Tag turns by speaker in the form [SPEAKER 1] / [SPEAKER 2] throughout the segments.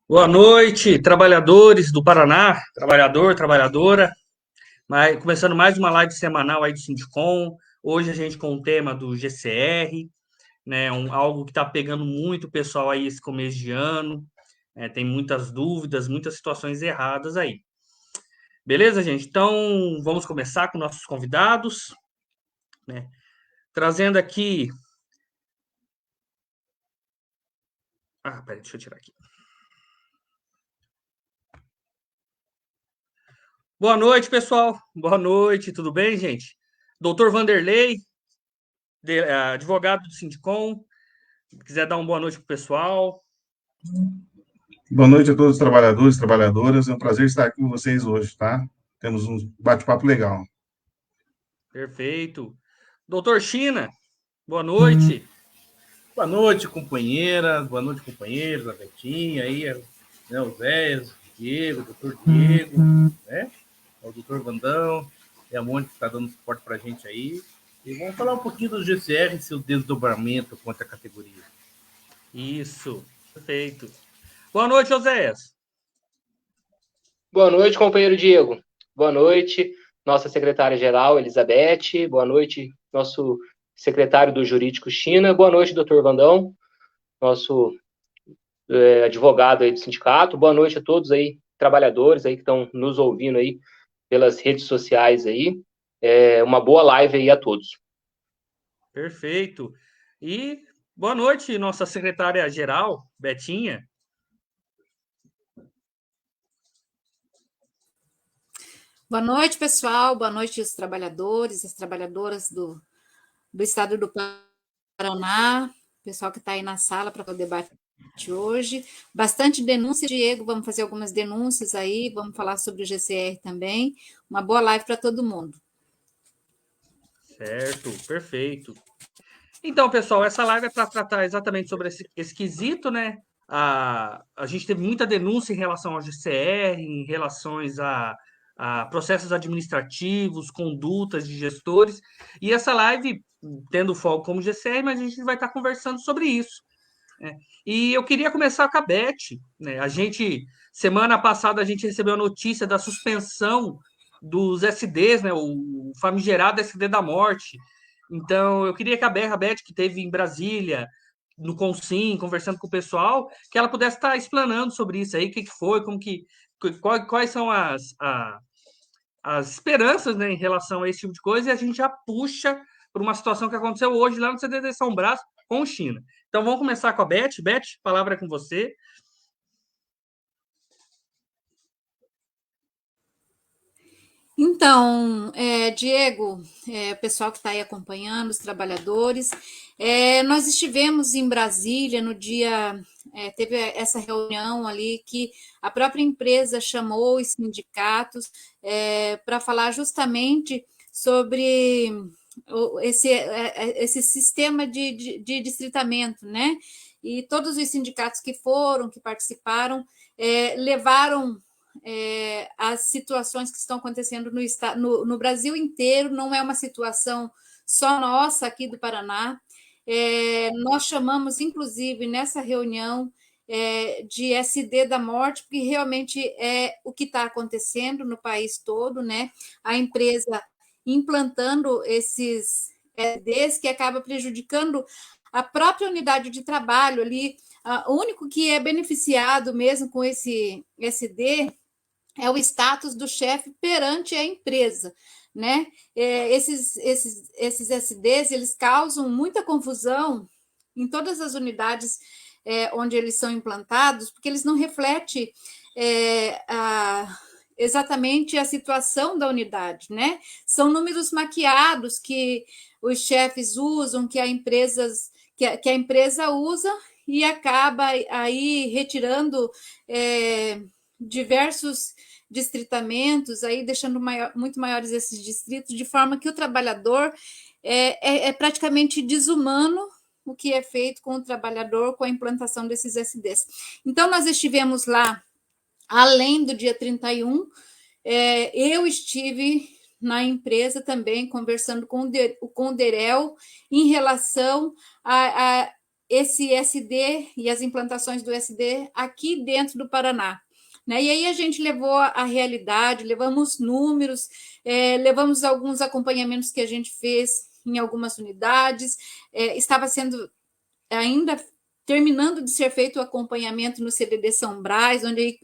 [SPEAKER 1] Boa noite, trabalhadores do Paraná, trabalhador, trabalhadora. Começando mais uma live semanal aí do Sindicom. Hoje a gente com o tema do GCR, né? Algo que está pegando muito o pessoal aí esse começo de ano. Tem muitas dúvidas, muitas situações erradas aí. Beleza, gente? Então vamos começar com nossos convidados, né? Trazendo aqui. Peraí, deixa eu tirar aqui. Boa noite, pessoal. Boa noite, tudo bem, gente? Doutor Vanderlei, advogado do Sindicom. Se quiser dar uma boa noite pro pessoal.
[SPEAKER 2] Boa noite a todos os trabalhadores e trabalhadoras. É um prazer estar aqui com vocês hoje, tá? Temos um bate-papo legal.
[SPEAKER 1] Perfeito. Doutor China, boa noite.
[SPEAKER 3] Boa noite, companheira. Boa noite, companheiros. A Betinha aí, né, o Zé, o Diego, o doutor Diego, né? O doutor Vandão e a Mônica que está dando suporte para a gente aí. E vamos falar um pouquinho do GCR e seu desdobramento contra a categoria.
[SPEAKER 1] Isso, perfeito. Boa noite, Oséias.
[SPEAKER 4] Boa noite, companheiro Diego. Boa noite, nossa secretária-geral, Elizabeth. Boa noite, nosso secretário do Jurídico, China. Boa noite, doutor Vandão, nosso advogado aí do sindicato. Boa noite a todos aí, trabalhadores aí que estão nos ouvindo aí pelas redes sociais aí. Uma boa live aí a todos.
[SPEAKER 1] Perfeito. E boa noite, nossa secretária-geral, Betinha.
[SPEAKER 5] Boa noite, pessoal. Boa noite, os trabalhadores, as trabalhadoras do estado do Paraná, pessoal que está aí na sala para o debate hoje. Bastante denúncia, Diego. Vamos fazer algumas denúncias aí, vamos falar sobre o GCR também. Uma boa live para todo mundo.
[SPEAKER 1] Certo, perfeito. Então, pessoal, essa live é para tratar exatamente sobre esse quesito, né? A gente teve muita denúncia em relação ao GCR, em relações a processos administrativos, condutas de gestores, e essa live, tendo foco como GCR, mas a gente vai estar conversando sobre isso, né? E eu queria começar com a Beth, né? Semana passada, a gente recebeu a notícia da suspensão dos SDs, né? O famigerado SD da morte. Então, eu queria que a Beth, que esteve em Brasília, no Consim, conversando com o pessoal, que ela pudesse estar explanando sobre isso aí, o que foi, quais são as esperanças, né, em relação a esse tipo de coisa, e a gente já puxa para uma situação que aconteceu hoje lá no CDD São Brás com China. Então, vamos começar com a Beth. Beth, a palavra é com você.
[SPEAKER 5] Então, Diego, o pessoal que está aí acompanhando, os trabalhadores, nós estivemos em Brasília no dia, teve essa reunião ali que a própria empresa chamou os sindicatos para falar justamente sobre esse sistema de distritamento, né? E todos os sindicatos que foram, que participaram, levaram as situações que estão acontecendo no Brasil inteiro, não é uma situação só nossa aqui do Paraná. Nós chamamos, inclusive, nessa reunião, de SD da morte, porque realmente é o que está acontecendo no país todo, né? A empresa implantando esses SDs que acaba prejudicando a própria unidade de trabalho ali. O único que é beneficiado mesmo com esse SD é o status do chefe perante a empresa, né? Esses SDs, eles causam muita confusão em todas as unidades onde eles são implantados, porque eles não refletem exatamente a situação da unidade, né? São números maquiados que os chefes usam, que a empresa usa e acaba aí retirando diversos distritamentos, aí deixando muito maiores esses distritos, de forma que o trabalhador é praticamente desumano o que é feito com o trabalhador com a implantação desses SDS. Então, nós estivemos lá, além do dia 31, eu estive na empresa também conversando com o Derel em relação esse SD e as implantações do SD aqui dentro do Paraná. Né? E aí a gente levou a realidade, levamos números, levamos alguns acompanhamentos que a gente fez em algumas unidades, estava sendo ainda terminando de ser feito o acompanhamento no CDD São Brás, onde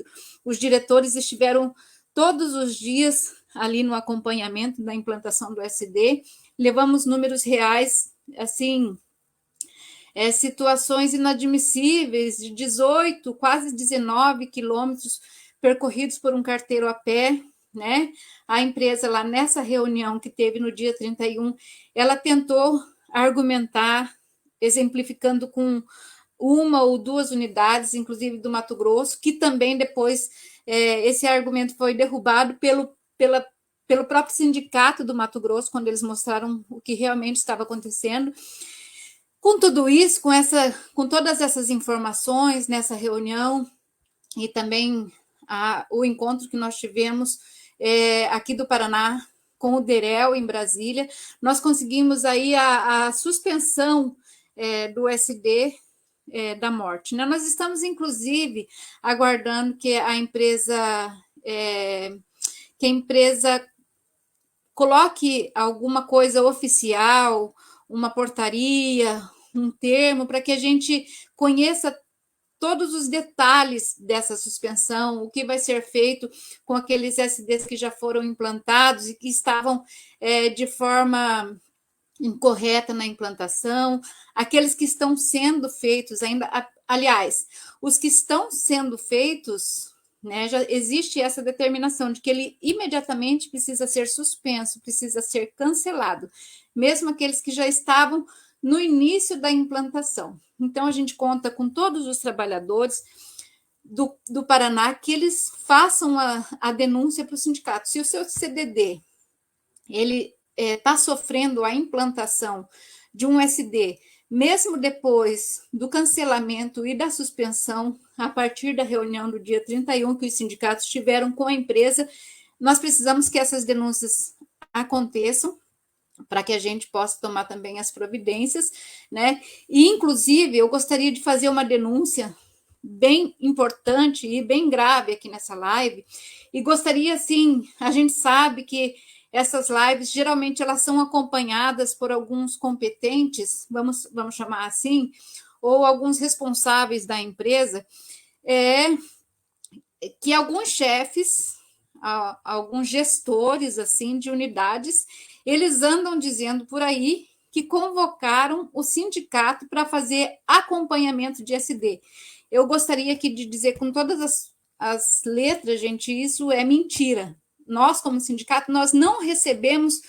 [SPEAKER 5] os diretores estiveram todos os dias ali no acompanhamento da implantação do SD, levamos números reais, assim, situações inadmissíveis, de 18, quase 19 quilômetros percorridos por um carteiro a pé, né? A empresa lá nessa reunião que teve no dia 31, ela tentou argumentar, exemplificando com uma ou duas unidades, inclusive do Mato Grosso, que também depois esse argumento foi derrubado pelo próprio sindicato do Mato Grosso, quando eles mostraram o que realmente estava acontecendo. Com tudo isso, com todas essas informações nessa reunião e também o encontro que nós tivemos aqui do Paraná com o DEREL em Brasília, nós conseguimos aí a suspensão do SD da morte. Né? Nós estamos, inclusive, aguardando que a empresa coloque alguma coisa oficial, uma portaria, um termo, para que a gente conheça todos os detalhes dessa suspensão, o que vai ser feito com aqueles SDs que já foram implantados e que estavam de forma incorreta na implantação, aqueles que estão sendo feitos ainda, aliás, os que estão sendo feitos, né, já existe essa determinação de que ele imediatamente precisa ser suspenso, precisa ser cancelado, mesmo aqueles que já estavam no início da implantação. Então, a gente conta com todos os trabalhadores do Paraná que eles façam a denúncia para o sindicato. Se o seu CDD ele está sofrendo a implantação de um SD, mesmo depois do cancelamento e da suspensão, a partir da reunião do dia 31 que os sindicatos tiveram com a empresa, nós precisamos que essas denúncias aconteçam, para que a gente possa tomar também as providências, né? E, inclusive, eu gostaria de fazer uma denúncia bem importante e bem grave aqui nessa live, e gostaria, assim, a gente sabe que essas lives, geralmente, elas são acompanhadas por alguns competentes, vamos chamar assim, ou alguns responsáveis da empresa, que alguns chefes, alguns gestores, assim, de unidades, eles andam dizendo por aí que convocaram o sindicato para fazer acompanhamento de SD. Eu gostaria aqui de dizer com todas as letras, gente, isso é mentira. Nós, como sindicato, nós não recebemos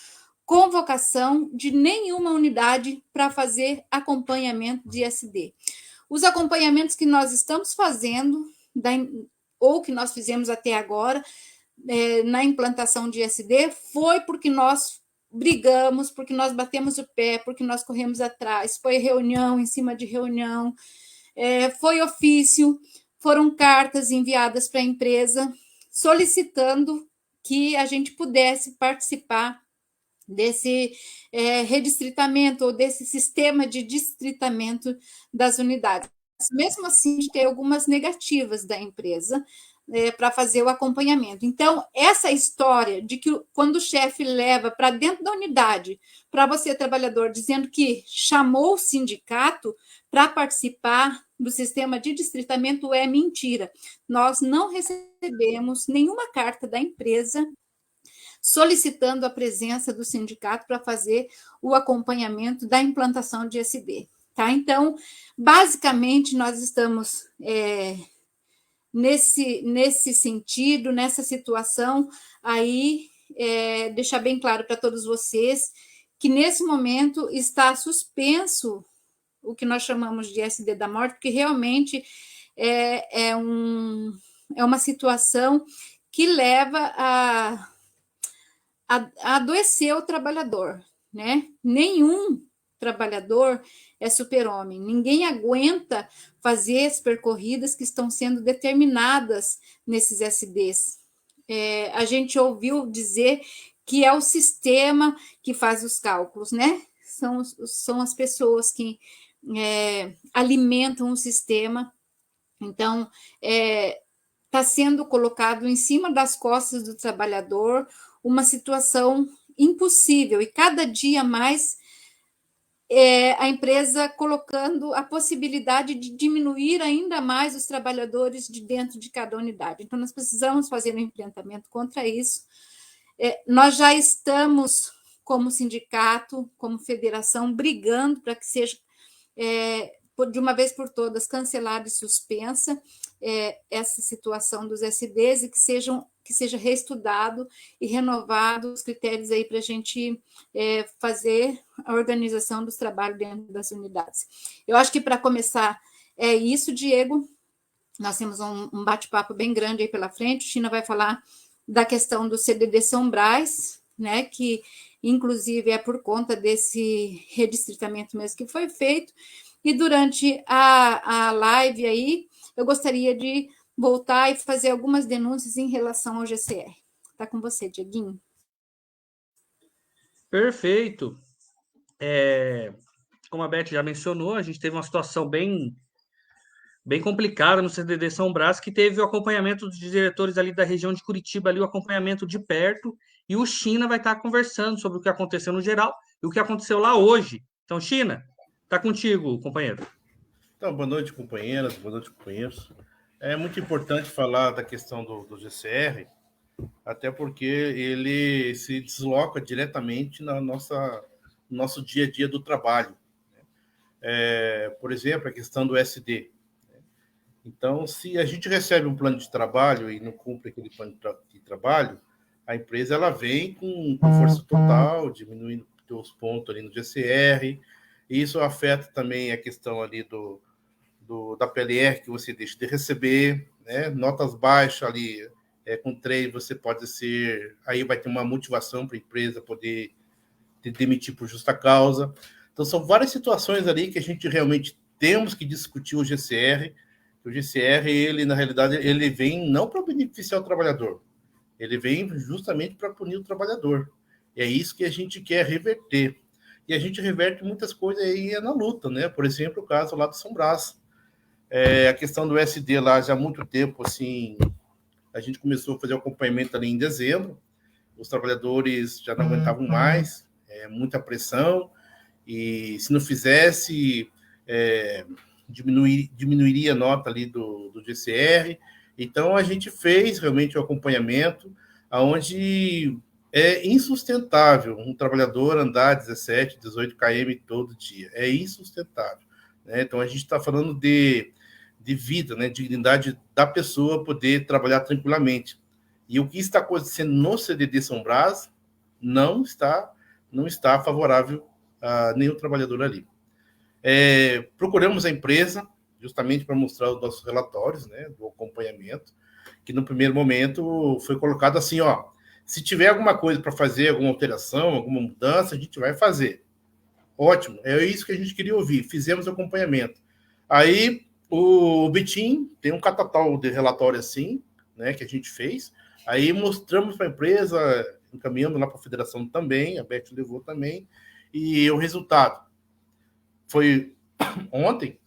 [SPEAKER 5] convocação de nenhuma unidade para fazer acompanhamento de SD. Os acompanhamentos que nós estamos fazendo, ou que nós fizemos até agora, na implantação de SD, foi porque nós brigamos, porque nós batemos o pé, porque nós corremos atrás, foi reunião em cima de reunião, foi ofício, foram cartas enviadas para a empresa solicitando que a gente pudesse participar desse redistritamento ou desse sistema de distritamento das unidades. Mesmo assim, tem algumas negativas da empresa para fazer o acompanhamento. Então, essa história de que quando o chefe leva para dentro da unidade, para você, trabalhador, dizendo que chamou o sindicato para participar do sistema de distritamento é mentira. Nós não recebemos nenhuma carta da empresa solicitando a presença do sindicato para fazer o acompanhamento da implantação de SD. Tá? Então, basicamente, nós estamos nesse sentido, nessa situação, aí deixar bem claro para todos vocês que nesse momento está suspenso o que nós chamamos de SD da morte, porque realmente é uma situação que leva a adoecer o trabalhador, né? Nenhum trabalhador é super-homem, ninguém aguenta fazer as percorridas que estão sendo determinadas nesses SDs. A gente ouviu dizer que é o sistema que faz os cálculos, né? São as pessoas que alimentam o sistema. Então, está sendo colocado em cima das costas do trabalhador uma situação impossível, e cada dia mais a empresa colocando a possibilidade de diminuir ainda mais os trabalhadores de dentro de cada unidade. Então, nós precisamos fazer um enfrentamento contra isso. Nós já estamos, como sindicato, como federação, brigando para que seja, de uma vez por todas, cancelada e suspensa essa situação dos SDs e que seja reestudado e renovado os critérios aí para a gente fazer a organização dos trabalhos dentro das unidades. Eu acho que, para começar, é isso, Diego. Nós temos um bate-papo bem grande aí pela frente. O China vai falar da questão do CDD São Brás, né, que, inclusive, é por conta desse redistritamento mesmo que foi feito. E durante a live aí, eu gostaria de voltar e fazer algumas denúncias em relação ao GCR. Está com você, Dieguinho.
[SPEAKER 1] Perfeito. Como a Beth já mencionou, a gente teve uma situação bem complicada no CDD São Brás, que teve o acompanhamento dos diretores ali da região de Curitiba, ali, o acompanhamento de perto, e o China vai estar conversando sobre o que aconteceu no geral e o que aconteceu lá hoje. Então, China, está contigo, companheiro.
[SPEAKER 3] Então, boa noite, companheiras, boa noite, companheiros. É muito importante falar da questão do GCR, até porque ele se desloca diretamente no nosso dia a dia do trabalho. Por exemplo, a questão do SD. Então, se a gente recebe um plano de trabalho e não cumpre aquele plano de trabalho, a empresa ela vem com força total, diminuindo os pontos ali no GCR, e isso afeta também a questão ali da PLR que você deixa de receber, né? Notas baixas ali, com trade você pode ser... Aí vai ter uma motivação para a empresa poder te demitir por justa causa. Então, são várias situações ali que a gente realmente temos que discutir o GCR. O GCR, ele, na realidade, ele vem não para beneficiar o trabalhador, ele vem justamente para punir o trabalhador. E é isso que a gente quer reverter. E a gente reverte muitas coisas aí na luta, né? Por exemplo, o caso lá do São Brás. A questão do SD lá já há muito tempo, assim, a gente começou a fazer o acompanhamento ali em dezembro, os trabalhadores já não aguentavam mais, muita pressão, e se não fizesse, diminuiria a nota ali do GCR. Então, a gente fez realmente o acompanhamento, onde é insustentável um trabalhador andar 17, 18 km todo dia. É insustentável, né? Então, a gente está falando de vida, né? Dignidade da pessoa poder trabalhar tranquilamente. E o que está acontecendo no CDD São Brás não está favorável a nenhum trabalhador ali. Procuramos a empresa justamente para mostrar os nossos relatórios, né, do acompanhamento, que no primeiro momento foi colocado assim, se tiver alguma coisa para fazer, alguma alteração, alguma mudança, a gente vai fazer. Ótimo, é isso que a gente queria ouvir. Fizemos o acompanhamento. Aí o Bitim tem um catatal de relatório assim, né, que a gente fez. Aí mostramos para a empresa, encaminhando lá para a federação também, a Beth levou também, e o resultado foi ontem,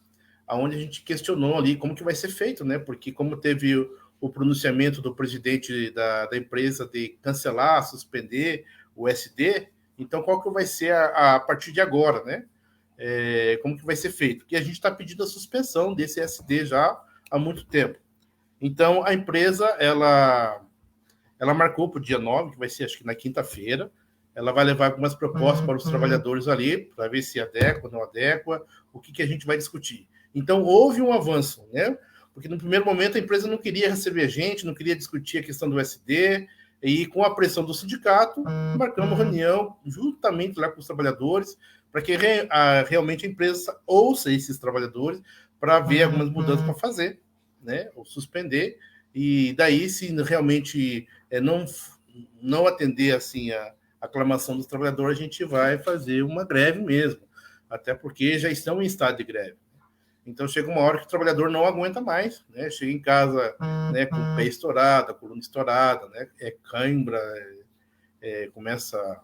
[SPEAKER 3] onde a gente questionou ali como que vai ser feito, né? Porque como teve o pronunciamento do presidente da empresa de cancelar, suspender o SD, então qual que vai ser a partir de agora, né? Como que vai ser feito? Porque a gente está pedindo a suspensão desse SD já há muito tempo. Então, a empresa, ela marcou para o dia 9, que vai ser, acho que na quinta-feira, ela vai levar algumas propostas para os trabalhadores ali, para ver se adequa, não adequa, o que a gente vai discutir. Então, houve um avanço, né? Porque no primeiro momento a empresa não queria receber a gente, não queria discutir a questão do SD, e com a pressão do sindicato, marcamos reunião juntamente lá com os trabalhadores, para que realmente a empresa ouça esses trabalhadores, para ver algumas mudanças para fazer, né? Ou suspender, e daí, se realmente não atender assim a aclamação dos trabalhadores, a gente vai fazer uma greve mesmo, até porque já estão em estado de greve. Então, chega uma hora que o trabalhador não aguenta mais, né? Chega em casa, né, com o pé estourado, a coluna estourada, né? Cãibra, começa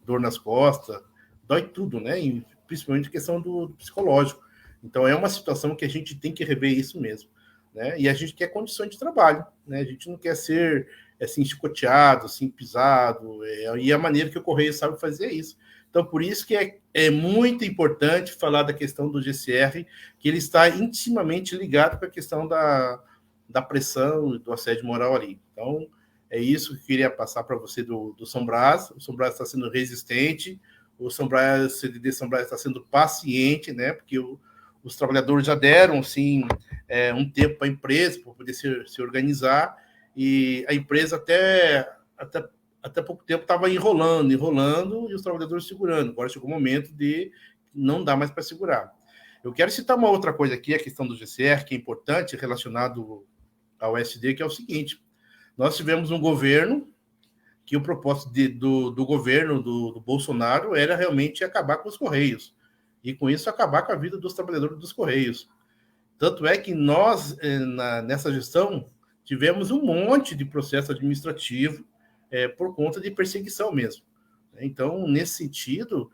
[SPEAKER 3] dor nas costas, dói tudo, né? principalmente a questão do psicológico. Então, é uma situação que a gente tem que rever isso mesmo, né? E a gente quer condições de trabalho, né? A gente não quer ser assim, chicoteado, assim, pisado, e a maneira que o Correio sabe fazer é isso. Então, por isso que é muito importante falar da questão do GCR, que ele está intimamente ligado com a questão da pressão e do assédio moral ali. Então, é isso que eu queria passar para você do São Brás. O São Brás está sendo resistente, o CDD São Brás está sendo paciente, né? Porque os trabalhadores já deram, assim, um tempo para a empresa, para poder se organizar, e a empresa até pouco tempo estava enrolando, e os trabalhadores segurando. Agora chegou o momento de não dar mais para segurar. Eu quero citar uma outra coisa aqui, a questão do GCR, que é importante, relacionado ao SD, que é o seguinte: nós tivemos um governo que o propósito do governo do Bolsonaro era realmente acabar com os Correios, e com isso acabar com a vida dos trabalhadores dos Correios. Tanto é que nós, nessa gestão, tivemos um monte de processo administrativo por conta de perseguição mesmo. Então, nesse sentido,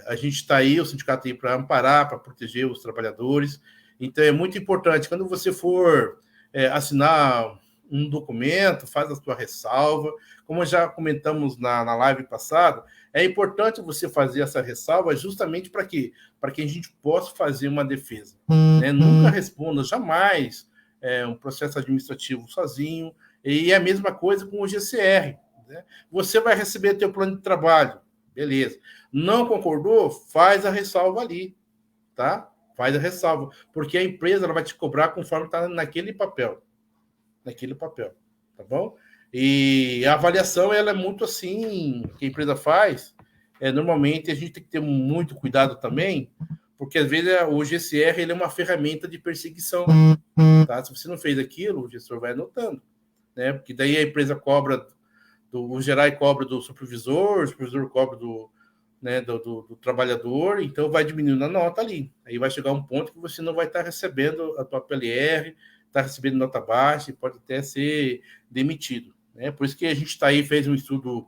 [SPEAKER 3] a gente está aí, o sindicato está aí para amparar, para proteger os trabalhadores. Então, é muito importante, quando você for assinar um documento, faz a sua ressalva. Como já comentamos na live passada, é importante você fazer essa ressalva justamente para quê? Para que a gente possa fazer uma defesa. Né? Nunca responda, jamais, um processo administrativo sozinho, e é a mesma coisa com o GCR. Né? Você vai receber teu plano de trabalho, beleza. Não concordou? Faz a ressalva ali, tá? Faz a ressalva, porque a empresa ela vai te cobrar conforme está naquele papel, tá bom? E a avaliação, ela é muito assim, que a empresa faz, normalmente a gente tem que ter muito cuidado também, porque às vezes o GCR ele é uma ferramenta de perseguição, tá? Se você não fez aquilo, o gestor vai anotando, né? Porque daí a empresa cobra, o geral cobra do supervisor, o supervisor cobra do trabalhador, então vai diminuindo a nota ali. Aí vai chegar um ponto que você não vai estar recebendo a tua PLR, está recebendo nota baixa e pode até ser demitido. Né? Por isso que a gente está aí, fez um estudo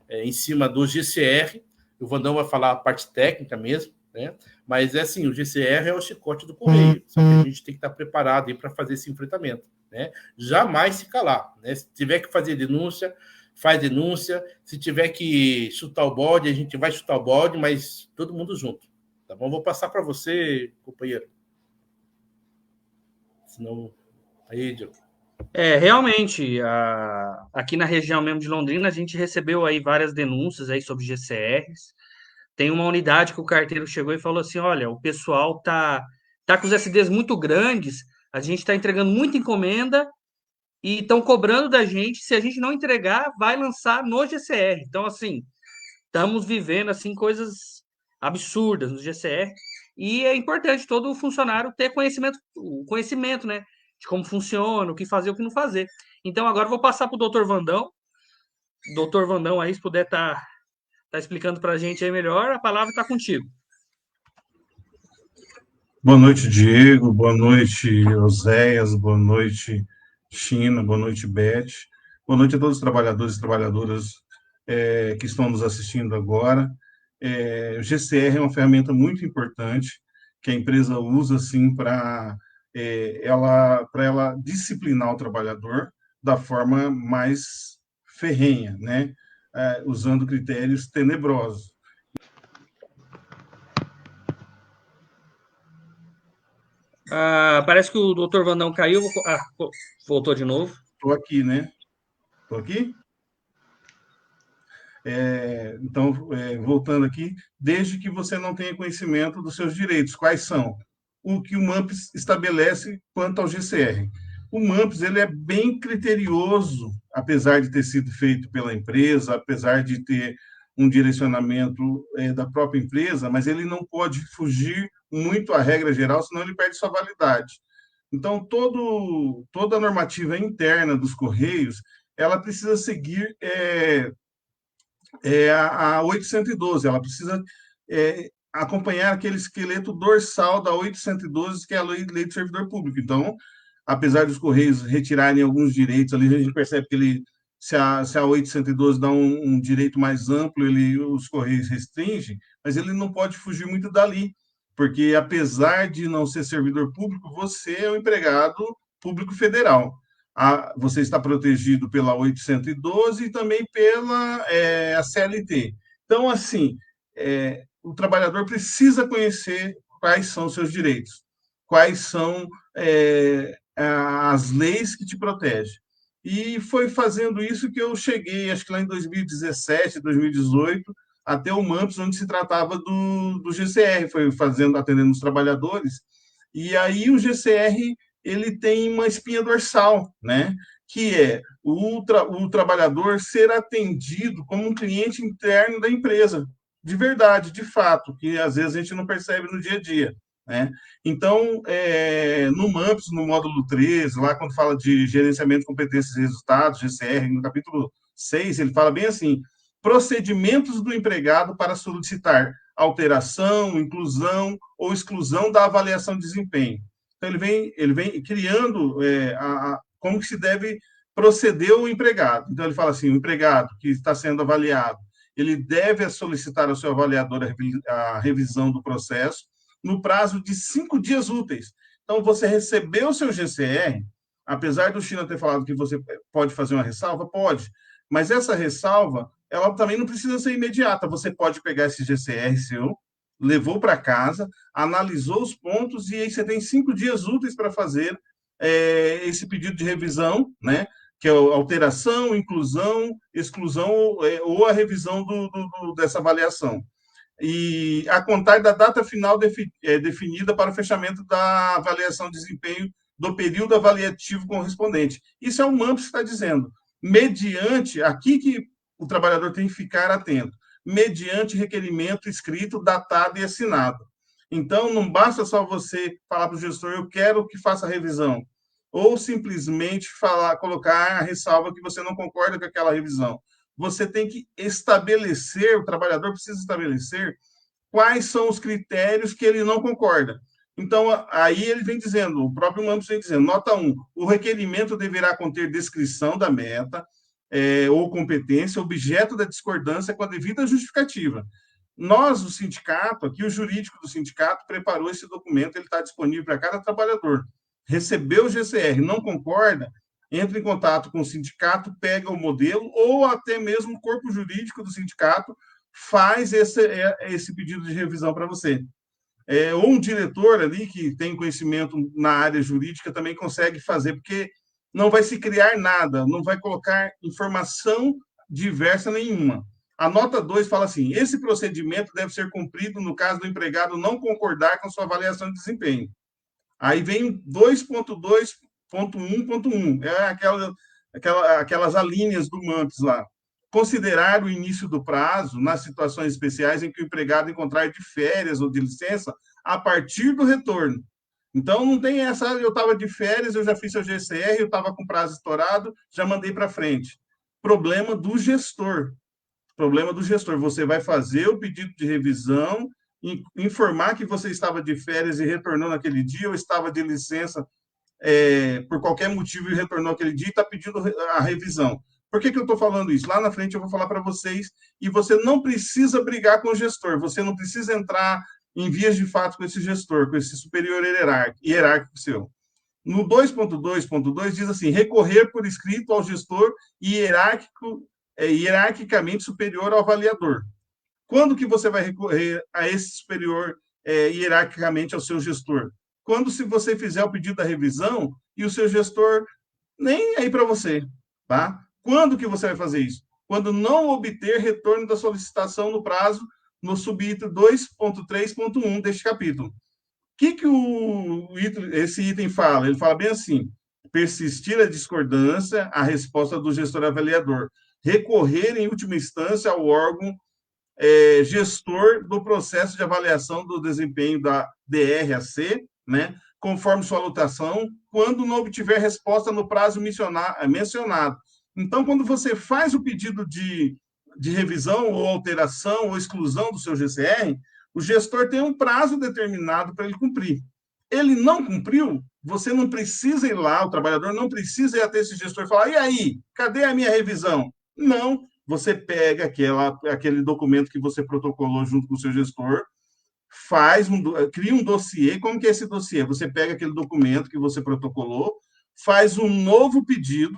[SPEAKER 3] em cima do GCR, o Vandão vai falar a parte técnica mesmo, né? Mas é assim, o GCR é o chicote do Correio, só que a gente tem que estar preparado para fazer esse enfrentamento. Né? Jamais se calar. Né? Se tiver que fazer denúncia, faz denúncia. Se tiver que chutar o bode, a gente vai chutar o bode, mas todo mundo junto. Tá bom? Vou passar para você, companheiro. Senão... Aí, Diogo.
[SPEAKER 1] Realmente, aqui na região mesmo de Londrina, a gente recebeu aí várias denúncias aí sobre GCRs. Tem uma unidade que o carteiro chegou e falou assim: olha, o pessoal tá com os SDs muito grandes, a gente está entregando muita encomenda e estão cobrando da gente, se a gente não entregar, vai lançar no GCR. Então, assim, estamos vivendo assim coisas absurdas no GCR, e é importante todo funcionário ter o conhecimento, né, de como funciona, o que fazer, o que não fazer. Então, agora eu vou passar para o doutor Vandão. Doutor Vandão, aí, se puder tá explicando para a gente aí melhor, a palavra está contigo.
[SPEAKER 2] Boa noite, Diego. Boa noite, Oséias. Boa noite, China. Boa noite, Beth. Boa noite a todos os trabalhadores e trabalhadoras que estão nos assistindo agora. O GCR é uma ferramenta muito importante que a empresa usa, assim, para ela disciplinar o trabalhador da forma mais ferrenha, né? Usando critérios tenebrosos.
[SPEAKER 1] Parece que o doutor Vandão caiu. Voltou de novo.
[SPEAKER 2] Estou aqui, né? Estou aqui? Então, voltando aqui, desde que você não tenha conhecimento dos seus direitos. Quais são? O que o MAMPS estabelece quanto ao GCR. O MAMPS ele é bem criterioso, apesar de ter sido feito pela empresa, apesar de ter um direcionamento da própria empresa, mas ele não pode fugir muito à regra geral, senão ele perde sua validade. Então, toda a normativa interna dos Correios, ela precisa seguir a 812, ela precisa acompanhar aquele esqueleto dorsal da 812, que é a lei do servidor público. Então, apesar dos Correios retirarem alguns direitos ali, a gente percebe que se a 812 dá um direito mais amplo, os Correios restringe, mas ele não pode fugir muito dali, porque, apesar de não ser servidor público, você é um empregado público federal. Você está protegido pela 812 e também pela a CLT. Então, assim, o trabalhador precisa conhecer quais são os seus direitos, quais são as leis que te protegem. E foi fazendo isso que eu cheguei, acho que lá em 2017, 2018, até o MAMPS, onde se tratava do GCR, foi atendendo os trabalhadores. E aí o GCR ele tem uma espinha dorsal, né? Que é o trabalhador ser atendido como um cliente interno da empresa, de verdade, de fato, que às vezes a gente não percebe no dia a dia. Né? Então, no MAMPS, no módulo 13, lá quando fala de gerenciamento de competências e resultados, GCR, no capítulo 6, ele fala bem assim, procedimentos do empregado para solicitar alteração, inclusão ou exclusão da avaliação de desempenho. Então, ele vem criando como que se deve proceder o empregado. Então, ele fala assim, o empregado que está sendo avaliado, ele deve solicitar ao seu avaliador a revisão do processo, no prazo de 5 dias úteis. Então, você recebeu o seu GCR, apesar do China ter falado que você pode fazer uma ressalva, pode, mas essa ressalva, ela também não precisa ser imediata. Você pode pegar esse GCR seu, levou para casa, analisou os pontos, e aí você tem 5 dias úteis para fazer esse pedido de revisão, né? Que é alteração, inclusão, exclusão ou a revisão dessa avaliação. E a contar da data final definida para o fechamento da avaliação de desempenho do período avaliativo correspondente. Isso é o MAMPS que está dizendo. Mediante, aqui que o trabalhador tem que ficar atento, mediante requerimento escrito, datado e assinado. Então, não basta só você falar para o gestor, eu quero que faça a revisão, ou simplesmente colocar a ressalva que você não concorda com aquela revisão. Você tem que estabelecer, o trabalhador precisa estabelecer quais são os critérios que ele não concorda. Então, aí ele vem dizendo, o próprio MAMPS vem dizendo, nota 1, o requerimento deverá conter descrição da meta ou competência, objeto da discordância com a devida justificativa. Nós, o sindicato, aqui o jurídico do sindicato preparou esse documento, ele está disponível para cada trabalhador. Recebeu o GCR, não concorda, entra em contato com o sindicato, pega o modelo, ou até mesmo o corpo jurídico do sindicato faz esse pedido de revisão para você. Ou um diretor ali que tem conhecimento na área jurídica também consegue fazer, porque não vai se criar nada, não vai colocar informação diversa nenhuma. A nota 2 fala assim, esse procedimento deve ser cumprido no caso do empregado não concordar com sua avaliação de desempenho. Aí vem 2.2.1.1, aquelas alíneas do MAMPS lá. Considerar o início do prazo nas situações especiais em que o empregado encontrar de férias ou de licença a partir do retorno. Então, não tem essa, eu estava de férias, eu já fiz seu GCR, eu estava com prazo estourado, já mandei para frente. Problema do gestor. Você vai fazer o pedido de revisão, informar que você estava de férias e retornou naquele dia, ou estava de licença por qualquer motivo e retornou aquele dia e está pedindo a revisão. Por que eu estou falando isso? Lá na frente eu vou falar para vocês, e você não precisa brigar com o gestor, você não precisa entrar em vias de fato com esse gestor, com esse superior hierárquico seu. No 2.2.2 diz assim, recorrer por escrito ao gestor hierarquicamente superior ao avaliador. Quando que você vai recorrer a esse superior hierarquicamente ao seu gestor? Quando se você fizer o pedido da revisão e o seu gestor nem aí para você, tá? Quando que você vai fazer isso? Quando não obter retorno da solicitação no prazo, no subitem 2.3.1 deste capítulo. O que esse item fala? Ele fala bem assim, persistir a discordância, a resposta do gestor avaliador, recorrer em última instância ao órgão gestor do processo de avaliação do desempenho da DRAC, né, conforme sua lotação, quando não obtiver resposta no prazo mencionado. Então, quando você faz o pedido de revisão ou alteração ou exclusão do seu GCR, o gestor tem um prazo determinado para ele cumprir. Ele não cumpriu, você não precisa ir lá, o trabalhador não precisa ir até esse gestor e falar, e aí, cadê a minha revisão? Não, você pega aquele documento que você protocolou junto com o seu gestor, cria um dossiê. Como que é esse dossiê? Você pega aquele documento que você protocolou, faz um novo pedido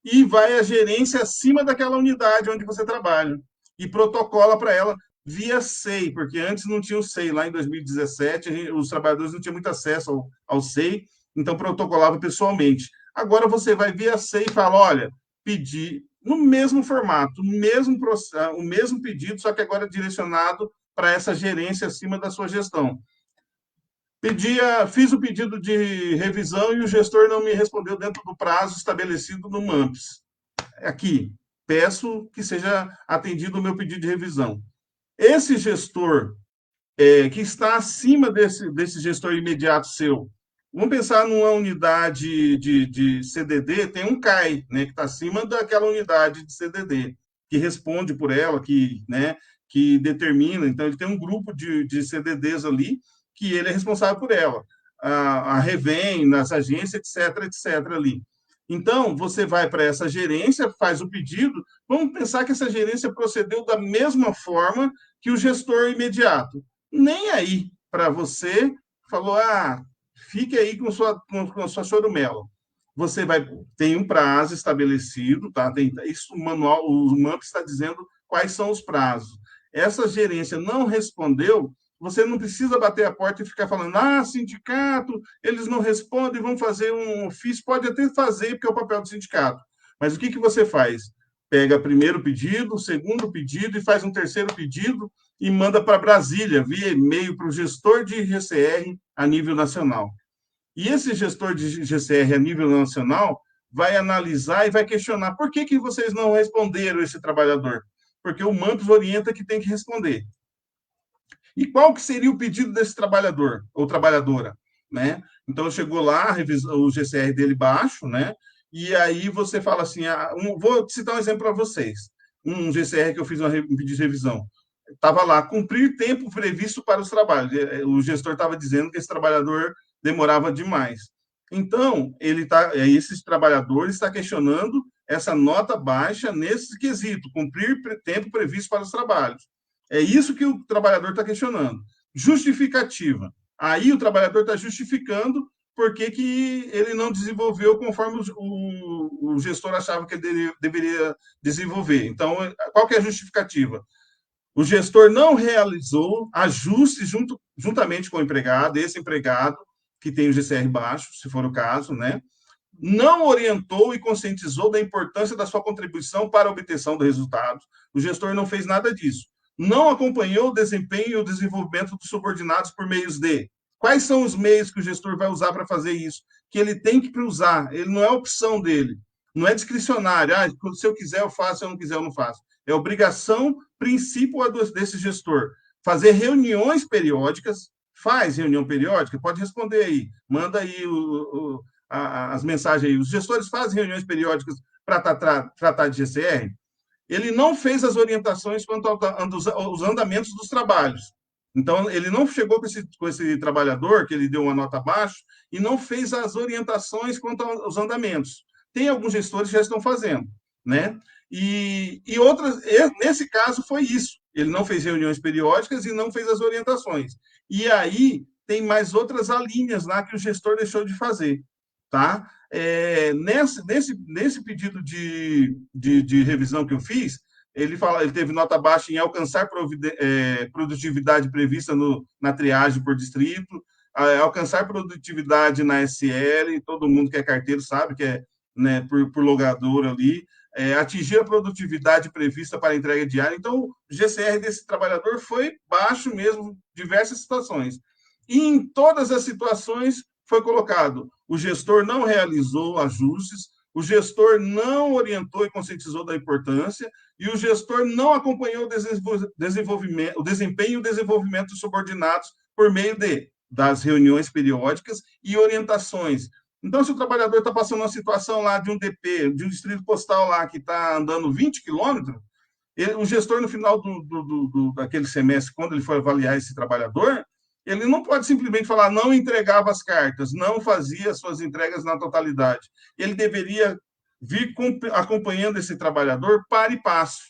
[SPEAKER 2] e vai à gerência acima daquela unidade onde você trabalha e protocola para ela via SEI, porque antes não tinha o SEI. Lá em 2017, os trabalhadores não tinham muito acesso ao SEI, então protocolava pessoalmente. Agora você vai via SEI e fala, olha, pedi no mesmo formato, o mesmo pedido, só que agora direcionado para essa gerência acima da sua gestão. Fiz o pedido de revisão e o gestor não me respondeu dentro do prazo estabelecido no MAMPS. Aqui, peço que seja atendido o meu pedido de revisão. Esse gestor que está acima desse gestor imediato seu, vamos pensar numa unidade de CDD, tem um CAI, né, que está acima daquela unidade de CDD, que responde por ela, que determina. Então, ele tem um grupo de CDDs ali, que ele é responsável por ela. A Revem, nas agências, etc. ali. Então, você vai para essa gerência, faz o pedido. Vamos pensar que essa gerência procedeu da mesma forma que o gestor imediato. Nem aí para você, falou, fique aí com sua chorumela. Você tem um prazo estabelecido, tá? Isso, o MAMP está dizendo quais são os prazos. Essa gerência não respondeu, você não precisa bater a porta e ficar falando, sindicato, eles não respondem, vão fazer um ofício. Pode até fazer, porque é o papel do sindicato. Mas o que você faz? Pega primeiro pedido, o segundo pedido e faz um terceiro pedido e manda para Brasília, via e-mail para o gestor de GCR a nível nacional. E esse gestor de GCR a nível nacional vai analisar e vai questionar por que vocês não responderam esse trabalhador? Porque o MAMPS orienta que tem que responder. E qual que seria o pedido desse trabalhador ou trabalhadora, né? Então, chegou lá, o GCR dele baixo, né? E aí você fala assim, vou citar um exemplo para vocês. Um GCR que eu fiz um pedido de revisão. Estava lá, cumprir tempo previsto para os trabalhos. O gestor estava dizendo que esse trabalhador demorava demais. Então, esse trabalhador está questionando essa nota baixa nesse quesito, cumprir tempo previsto para os trabalhos. É isso que o trabalhador está questionando. Justificativa. Aí o trabalhador está justificando por que ele não desenvolveu conforme o gestor achava que ele deveria desenvolver. Então, qual que é a justificativa? O gestor não realizou ajustes juntamente com o empregado, esse empregado que tem o GCR baixo, se for o caso, né? Não orientou e conscientizou da importância da sua contribuição para a obtenção do resultado. O gestor não fez nada disso. Não acompanhou o desempenho e o desenvolvimento dos subordinados por meios de... Quais são os meios que o gestor vai usar para fazer isso? Que ele tem que usar, ele não é opção dele, não é discricionário. Se eu quiser eu faço, se eu não quiser eu não faço. É obrigação, princípio desse gestor. Fazer reuniões periódicas, faz reunião periódica, pode responder aí, manda aí as mensagens aí. Os gestores fazem reuniões periódicas para tratar de GCR? Ele não fez as orientações quanto aos andamentos dos trabalhos. Então, ele não chegou com esse trabalhador, que ele deu uma nota abaixo, e não fez as orientações quanto aos andamentos. Tem alguns gestores que já estão fazendo, né? E outras, nesse caso, foi isso. Ele não fez reuniões periódicas e não fez as orientações. E aí, tem mais outras alíneas lá que o gestor deixou de fazer, tá? Nesse pedido de revisão que eu fiz, ele teve nota baixa em alcançar produtividade prevista na triagem por distrito, alcançar produtividade na SL, todo mundo que é carteiro sabe que é, né, por locadora ali, atingir a produtividade prevista para a entrega diária. Então, o GCR desse trabalhador foi baixo mesmo, diversas situações. E em todas as situações foi colocado: o gestor não realizou ajustes, o gestor não orientou e conscientizou da importância, e o gestor não acompanhou o desempenho e o desenvolvimento dos subordinados por meio das reuniões periódicas e orientações. Então, se o trabalhador está passando uma situação lá de um DP, de um distrito postal lá que está andando 20 quilômetros, o gestor, no final daquele semestre, quando ele for avaliar esse trabalhador, Ele não pode simplesmente falar não entregava as cartas, não fazia as suas entregas na totalidade. Ele deveria vir acompanhando esse trabalhador para e passo,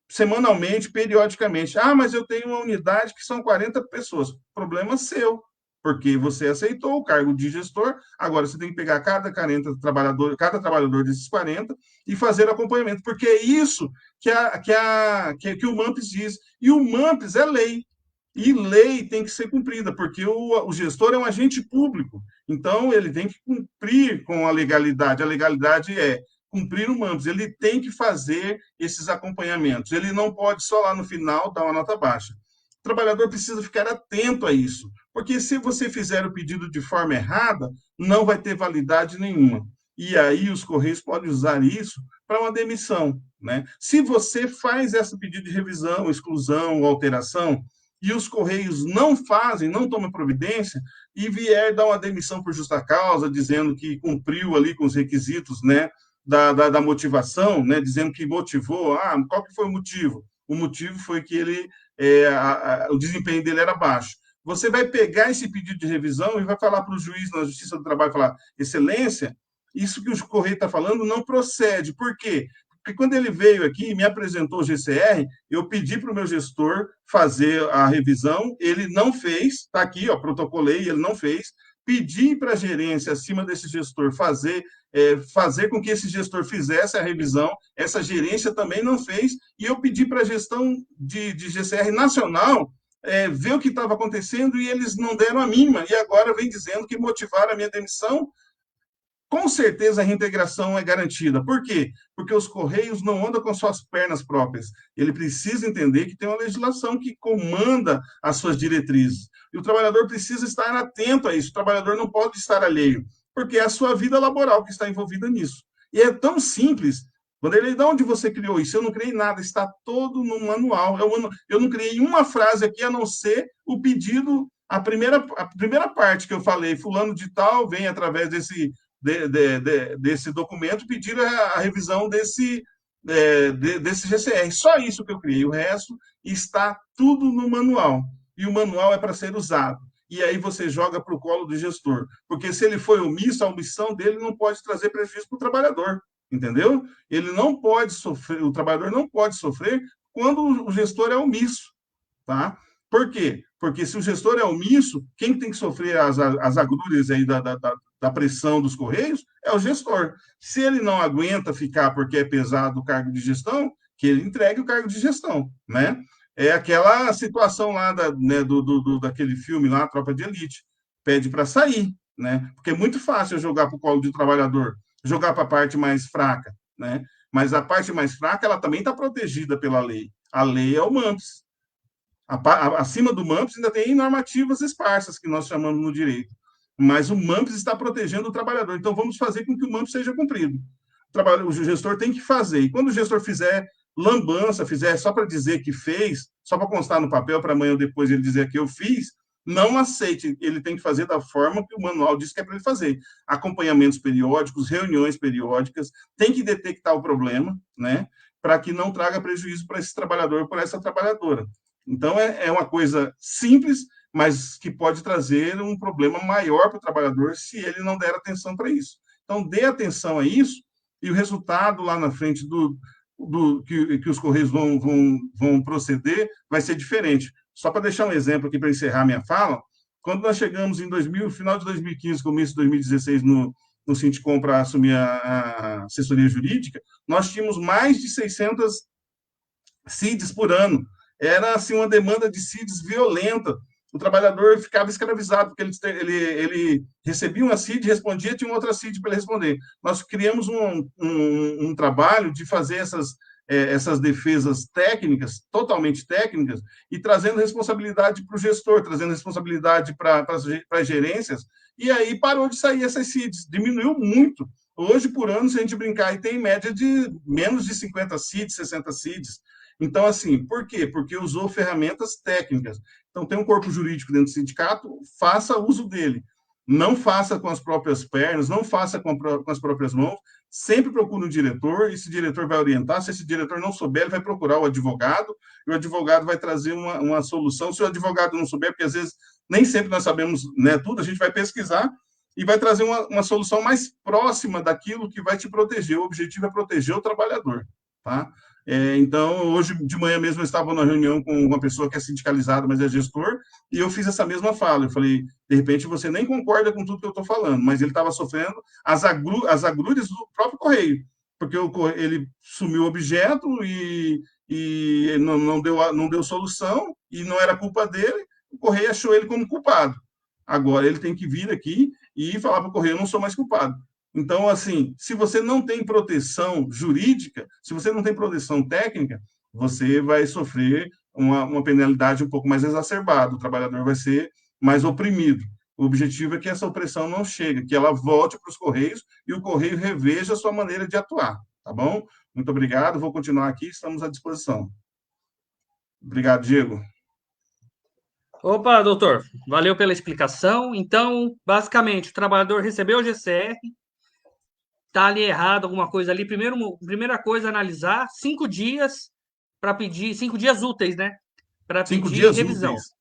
[SPEAKER 2] semanalmente, periodicamente. Ah, mas eu tenho uma unidade que são 40 pessoas. Problema seu, porque você aceitou o cargo de gestor, agora você tem que pegar cada trabalhador desses 40 e fazer acompanhamento, porque é isso que o MAMPS diz. E o MAMPS é lei. E lei tem que ser cumprida, porque o gestor é um agente público. Então, ele tem que cumprir com a legalidade. A legalidade é cumprir o MAMPS. Ele tem que fazer esses acompanhamentos. Ele não pode só lá no final dar uma nota baixa. O trabalhador precisa ficar atento a isso, porque se você fizer o pedido de forma errada, não vai ter validade nenhuma. E aí os Correios podem usar isso para uma demissão, né? Se você faz esse pedido de revisão, exclusão, alteração, e os Correios não fazem, não tomam providência, e vier dar uma demissão por justa causa, dizendo que cumpriu ali com os requisitos, né, da motivação, né, dizendo que motivou, qual que foi o motivo? O motivo foi que o desempenho dele era baixo. Você vai pegar esse pedido de revisão e vai falar para o juiz na Justiça do Trabalho, falar, excelência, isso que o Correio está falando não procede. Por quê? Porque quando ele veio aqui e me apresentou o GCR, eu pedi para o meu gestor fazer a revisão, ele não fez, está aqui, protocolei, ele não fez. Pedi para a gerência, acima desse gestor, fazer com que esse gestor fizesse a revisão, essa gerência também não fez, e eu pedi para a gestão de GCR nacional ver o que estava acontecendo, e eles não deram a mínima, e agora vem dizendo que motivaram a minha demissão. Com certeza a reintegração é garantida. Por quê? Porque os Correios não andam com suas pernas próprias. Ele precisa entender que tem uma legislação que comanda as suas diretrizes. E o trabalhador precisa estar atento a isso. O trabalhador não pode estar alheio, porque é a sua vida laboral que está envolvida nisso. E é tão simples. Vanderlei, de onde você criou isso? Eu não criei nada, está todo no manual. Eu não criei uma frase aqui, a não ser o pedido, a primeira parte que eu falei, fulano de tal vem através desse documento pedir a revisão desse GCR. Só isso que eu criei. O resto está tudo no manual. E o manual é para ser usado. E aí você joga para o colo do gestor. Porque se ele foi omisso, a omissão dele não pode trazer prejuízo para o trabalhador. Entendeu? Ele não pode sofrer, o trabalhador não pode sofrer quando o gestor é omisso. Tá? Por quê? Porque se o gestor é omisso, quem tem que sofrer as agruras aí da pressão dos Correios é o gestor. Se ele não aguenta ficar porque é pesado o cargo de gestão, que ele entregue o cargo de gestão, né? É aquela situação lá daquele filme lá, Tropa de Elite, pede para sair, né? Porque é muito fácil jogar para o colo do trabalhador, jogar para a parte mais fraca, né? Mas a parte mais fraca, ela também está protegida pela lei. A lei é o MAMPS. Acima do MAMPS ainda tem normativas esparsas, que nós chamamos no direito. Mas o MAMPS está protegendo o trabalhador. Então, vamos fazer com que o MAMPS seja cumprido. O gestor tem que fazer. E quando o gestor fizer lambança, fizer só para dizer que fez, só para constar no papel, para amanhã ou depois ele dizer que eu fiz, não aceite. Ele tem que fazer da forma que o manual diz que é para ele fazer. Acompanhamentos periódicos, reuniões periódicas, tem que detectar o problema, né, para que não traga prejuízo para esse trabalhador ou para essa trabalhadora. Então, é uma coisa simples, mas que pode trazer um problema maior para o trabalhador se ele não der atenção para isso. Então, dê atenção a isso, e o resultado lá na frente que os Correios vão proceder vai ser diferente. Só para deixar um exemplo aqui para encerrar minha fala, quando nós chegamos em final de 2015, começo de 2016, no Sindicom para assumir a assessoria jurídica, nós tínhamos mais de 600 CIDs por ano. Era assim, uma demanda de CIDs violenta. O trabalhador ficava escravizado, porque ele recebia uma CID, respondia, tinha outra CID para ele responder. Nós criamos um trabalho de fazer essas defesas técnicas, totalmente técnicas, e trazendo responsabilidade para o gestor, trazendo responsabilidade para as gerências, e aí parou de sair essas CIDs, diminuiu muito. Hoje, por ano, se a gente brincar, tem média de menos de 50 CIDs, 60 CIDs. Então, assim, por quê? Porque usou ferramentas técnicas. Então, tem um corpo jurídico dentro do sindicato, faça uso dele. Não faça com as próprias pernas, não faça com as próprias mãos, sempre procura um diretor, esse diretor vai orientar, se esse diretor não souber, ele vai procurar o advogado, e o advogado vai trazer uma solução. Se o advogado não souber, porque às vezes nem sempre nós sabemos, né, tudo, a gente vai pesquisar e vai trazer uma solução mais próxima daquilo que vai te proteger. O objetivo é proteger o trabalhador, tá? Então, hoje de manhã mesmo eu estava numa reunião com uma pessoa que é sindicalizada, mas é gestor, e eu fiz essa mesma fala. Eu falei, de repente você nem concorda com tudo que eu estou falando, mas ele estava sofrendo as agrúrias do próprio Correio, porque ele sumiu o objeto e não deu solução, e não era culpa dele, o Correio achou ele como culpado. Agora ele tem que vir aqui e falar para o Correio, eu não sou mais culpado. Então, assim, se você não tem proteção jurídica, se você não tem proteção técnica, você vai sofrer uma penalidade um pouco mais exacerbada, o trabalhador vai ser mais oprimido. O objetivo é que essa opressão não chegue, que ela volte para os Correios e o Correio reveja a sua maneira de atuar, tá bom? Muito obrigado, vou continuar aqui, estamos à disposição. Obrigado, Diego.
[SPEAKER 1] Opa, doutor, valeu pela explicação. Então, basicamente, o trabalhador recebeu o GCR, está ali errado, alguma coisa ali. Primeira coisa, analisar 5 dias para pedir, 5 dias úteis, né? Para pedir revisão.
[SPEAKER 2] Úteis.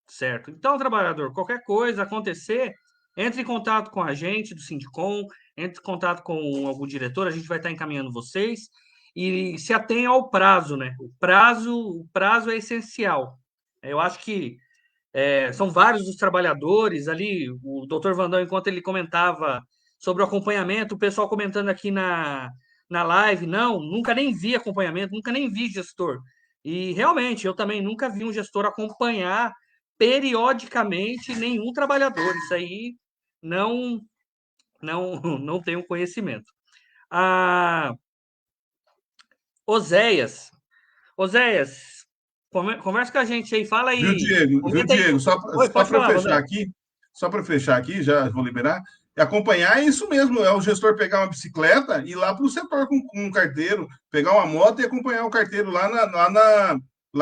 [SPEAKER 1] Certo. Então, trabalhador, qualquer coisa acontecer, entre em contato com a gente do Sindicom, entre em contato com algum diretor, a gente vai estar encaminhando vocês e se atenha ao prazo, né? O prazo é essencial. Eu acho que são vários os trabalhadores ali, o doutor Vandão, enquanto ele comentava sobre o acompanhamento, o pessoal comentando aqui na live, não, nunca nem vi acompanhamento, nunca nem vi gestor. E realmente, eu também nunca vi um gestor acompanhar periodicamente nenhum trabalhador. Isso aí não tenho conhecimento. Oséias, conversa com a gente aí, fala aí.
[SPEAKER 2] Viu, Diego? Só para fechar aqui, já vou liberar. Acompanhar é isso mesmo, é o gestor pegar uma bicicleta e ir lá para o setor com um carteiro, pegar uma moto e acompanhar o carteiro lá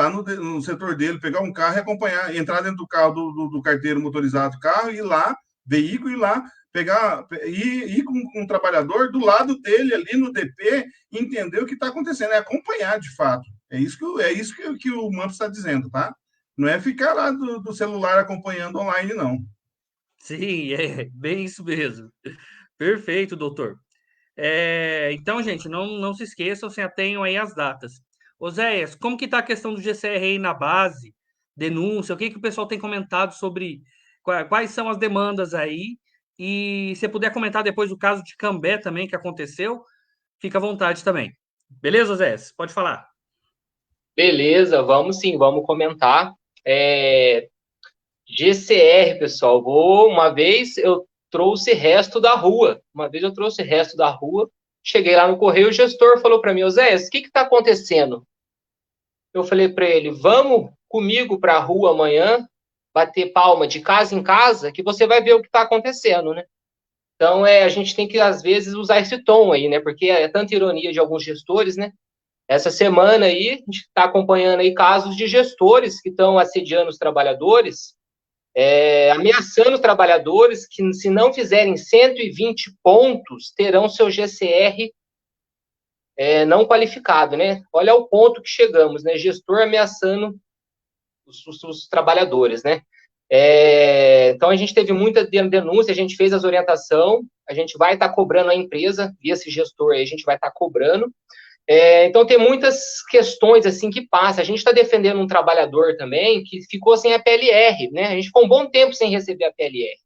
[SPEAKER 2] no setor dele, pegar um carro e acompanhar, entrar dentro do carro do carteiro motorizado, carro, ir lá, veículo, ir lá, ir com um trabalhador do lado dele, ali no DP, entender o que está acontecendo, é acompanhar de fato. É isso que o MAMP está dizendo, tá? Não é ficar lá do celular acompanhando online, não.
[SPEAKER 1] Sim, é bem isso mesmo. Perfeito, doutor. Então, gente, não se esqueçam, se atenham aí às datas. Oséias, como que está a questão do GCR aí na base? Denúncia, o que o pessoal tem comentado sobre quais são as demandas aí? E se puder comentar depois o caso de Cambé também, que aconteceu, fica à vontade também. Beleza, Oséias? Pode falar.
[SPEAKER 4] Beleza, vamos sim, vamos comentar. GCR, pessoal, uma vez eu trouxe resto da rua. Cheguei lá no Correio, o gestor falou para mim, Oséias, o que está acontecendo? Eu falei para ele, vamos comigo para a rua amanhã, bater palma de casa em casa, que você vai ver o que está acontecendo, né? Então, a gente tem que, às vezes, usar esse tom aí, né? Porque é tanta ironia de alguns gestores, né? Essa semana aí, a gente está acompanhando aí casos de gestores que estão assediando os trabalhadores, ameaçando os trabalhadores que, se não fizerem 120 pontos, terão seu GCR não qualificado, né? Olha o ponto que chegamos, né? Gestor ameaçando os trabalhadores, né? Então, a gente teve muita denúncia, a gente fez as orientações, a gente vai estar cobrando a empresa, via esse gestor aí, a gente vai estar cobrando. Então, tem muitas questões assim que passam. A gente está defendendo um trabalhador também que ficou sem a PLR, né? A gente ficou um bom tempo sem receber a PLR.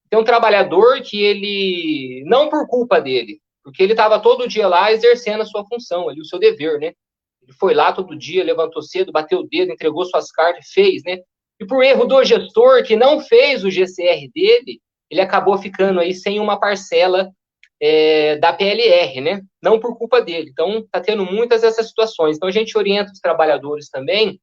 [SPEAKER 4] Tem um trabalhador que ele, não por culpa dele, porque ele estava todo dia lá exercendo a sua função, ali, o seu dever, né? Ele foi lá todo dia, levantou cedo, bateu o dedo, entregou suas cartas, fez, né? E por erro do gestor que não fez o GCR dele, ele acabou ficando aí sem uma parcela da PLR, né? Não por culpa dele. Então, está tendo muitas dessas situações. Então, a gente orienta os trabalhadores também.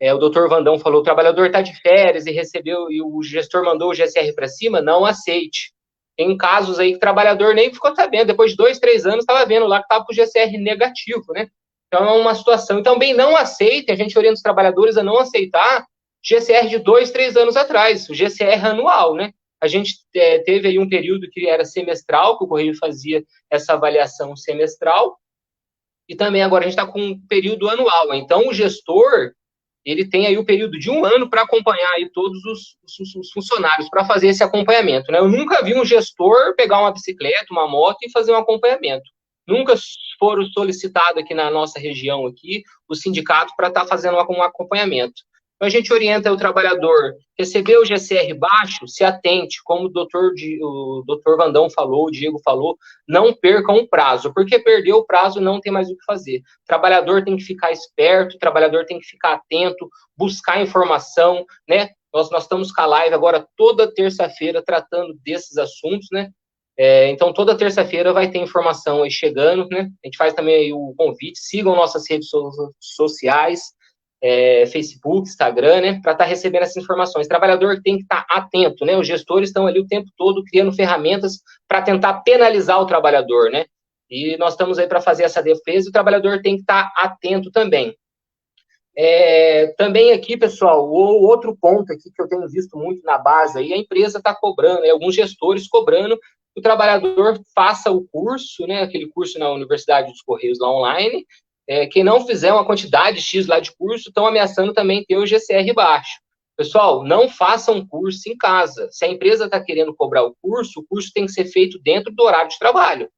[SPEAKER 4] O doutor Vandão falou, o trabalhador está de férias e recebeu, e o gestor mandou o GCR para cima, não aceite. Tem casos aí que o trabalhador nem ficou sabendo, depois de 2, 3 anos, estava vendo lá que estava com o GCR negativo, né? Então, é uma situação. E também não aceitem, a gente orienta os trabalhadores a não aceitar GCR de 2, 3 anos atrás, o GCR anual, né? A gente teve aí um período que era semestral, que o Correio fazia essa avaliação semestral, e também agora a gente está com um período anual. Então, o gestor, ele tem aí o período de 1 ano para acompanhar aí todos os funcionários, para fazer esse acompanhamento, né? Eu nunca vi um gestor pegar uma bicicleta, uma moto e fazer um acompanhamento. Nunca foram solicitados aqui na nossa região, aqui, o sindicato para estar fazendo um acompanhamento. Então, a gente orienta o trabalhador, receber o GCR baixo, se atente, como o doutor Vandão falou, o Diego falou, não percam o prazo, porque perder o prazo não tem mais o que fazer. O trabalhador tem que ficar esperto, o trabalhador tem que ficar atento, buscar informação, né? Nós estamos com a live agora toda terça-feira tratando desses assuntos, né? Então, toda terça-feira vai ter informação aí chegando, né? A gente faz também aí o convite, sigam nossas redes sociais, Facebook, Instagram, né, para estar recebendo essas informações. O trabalhador tem que estar atento, né, os gestores estão ali o tempo todo criando ferramentas para tentar penalizar o trabalhador, né, e nós estamos aí para fazer essa defesa, e o trabalhador tem que estar atento também. Também aqui, pessoal, o outro ponto aqui que eu tenho visto muito na base aí, a empresa está cobrando, alguns gestores cobrando que o trabalhador faça o curso, né, aquele curso na Universidade dos Correios lá online. Quem não fizer uma quantidade X lá de curso, estão ameaçando também ter o GCR baixo. Pessoal, não façam curso em casa. Se a empresa está querendo cobrar o curso tem que ser feito dentro do horário de trabalho,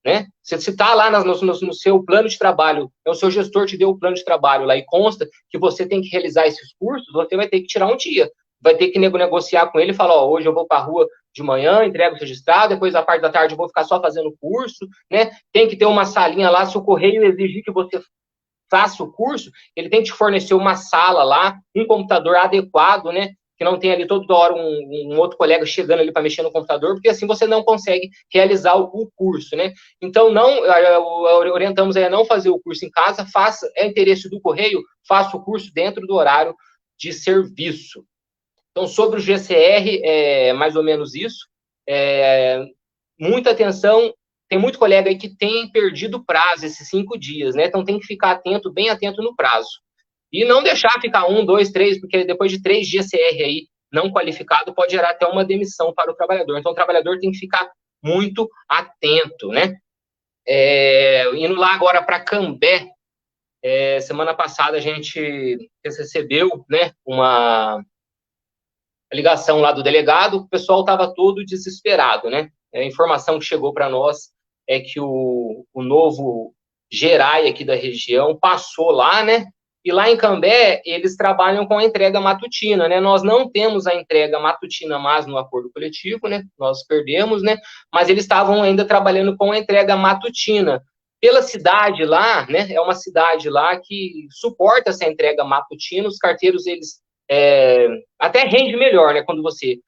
[SPEAKER 4] né? Se está lá no seu plano de trabalho, o seu gestor te deu o plano de trabalho lá e consta que você tem que realizar esses cursos, você vai ter que tirar um dia. Vai ter que negociar com ele e falar, hoje eu vou para a rua de manhã, entrego o registrado, depois, a parte da tarde, eu vou ficar só fazendo curso, né? Tem que ter uma salinha lá, se o Correio exigir que você faça o curso, ele tem que te fornecer uma sala lá, um computador adequado, né? Que não tenha ali toda hora um outro colega chegando ali para mexer no computador, porque assim você não consegue realizar o curso, né? Então, orientamos aí a não fazer o curso em casa, interesse do Correio, faça o curso dentro do horário de serviço. Então, sobre o GCR, mais ou menos isso. Muita atenção, tem muito colega aí que tem perdido o prazo, esses 5 dias, né? Então, tem que ficar atento, bem atento no prazo. E não deixar ficar 1, 2, 3, porque depois de 3 GCR aí não qualificado, pode gerar até uma demissão para o trabalhador. Então, o trabalhador tem que ficar muito atento, né? Indo lá agora para Cambé, semana passada a gente recebeu, né, uma ligação lá do delegado, o pessoal estava todo desesperado, né? A informação que chegou para nós é que o novo GERAI aqui da região passou lá, né? E lá em Cambé, eles trabalham com a entrega matutina, né? Nós não temos a entrega matutina mais no acordo coletivo, né? Nós perdemos, né? Mas eles estavam ainda trabalhando com a entrega matutina. Pela cidade lá, né? É uma cidade lá que suporta essa entrega matutina, os carteiros, eles até rende melhor, né? Quando você...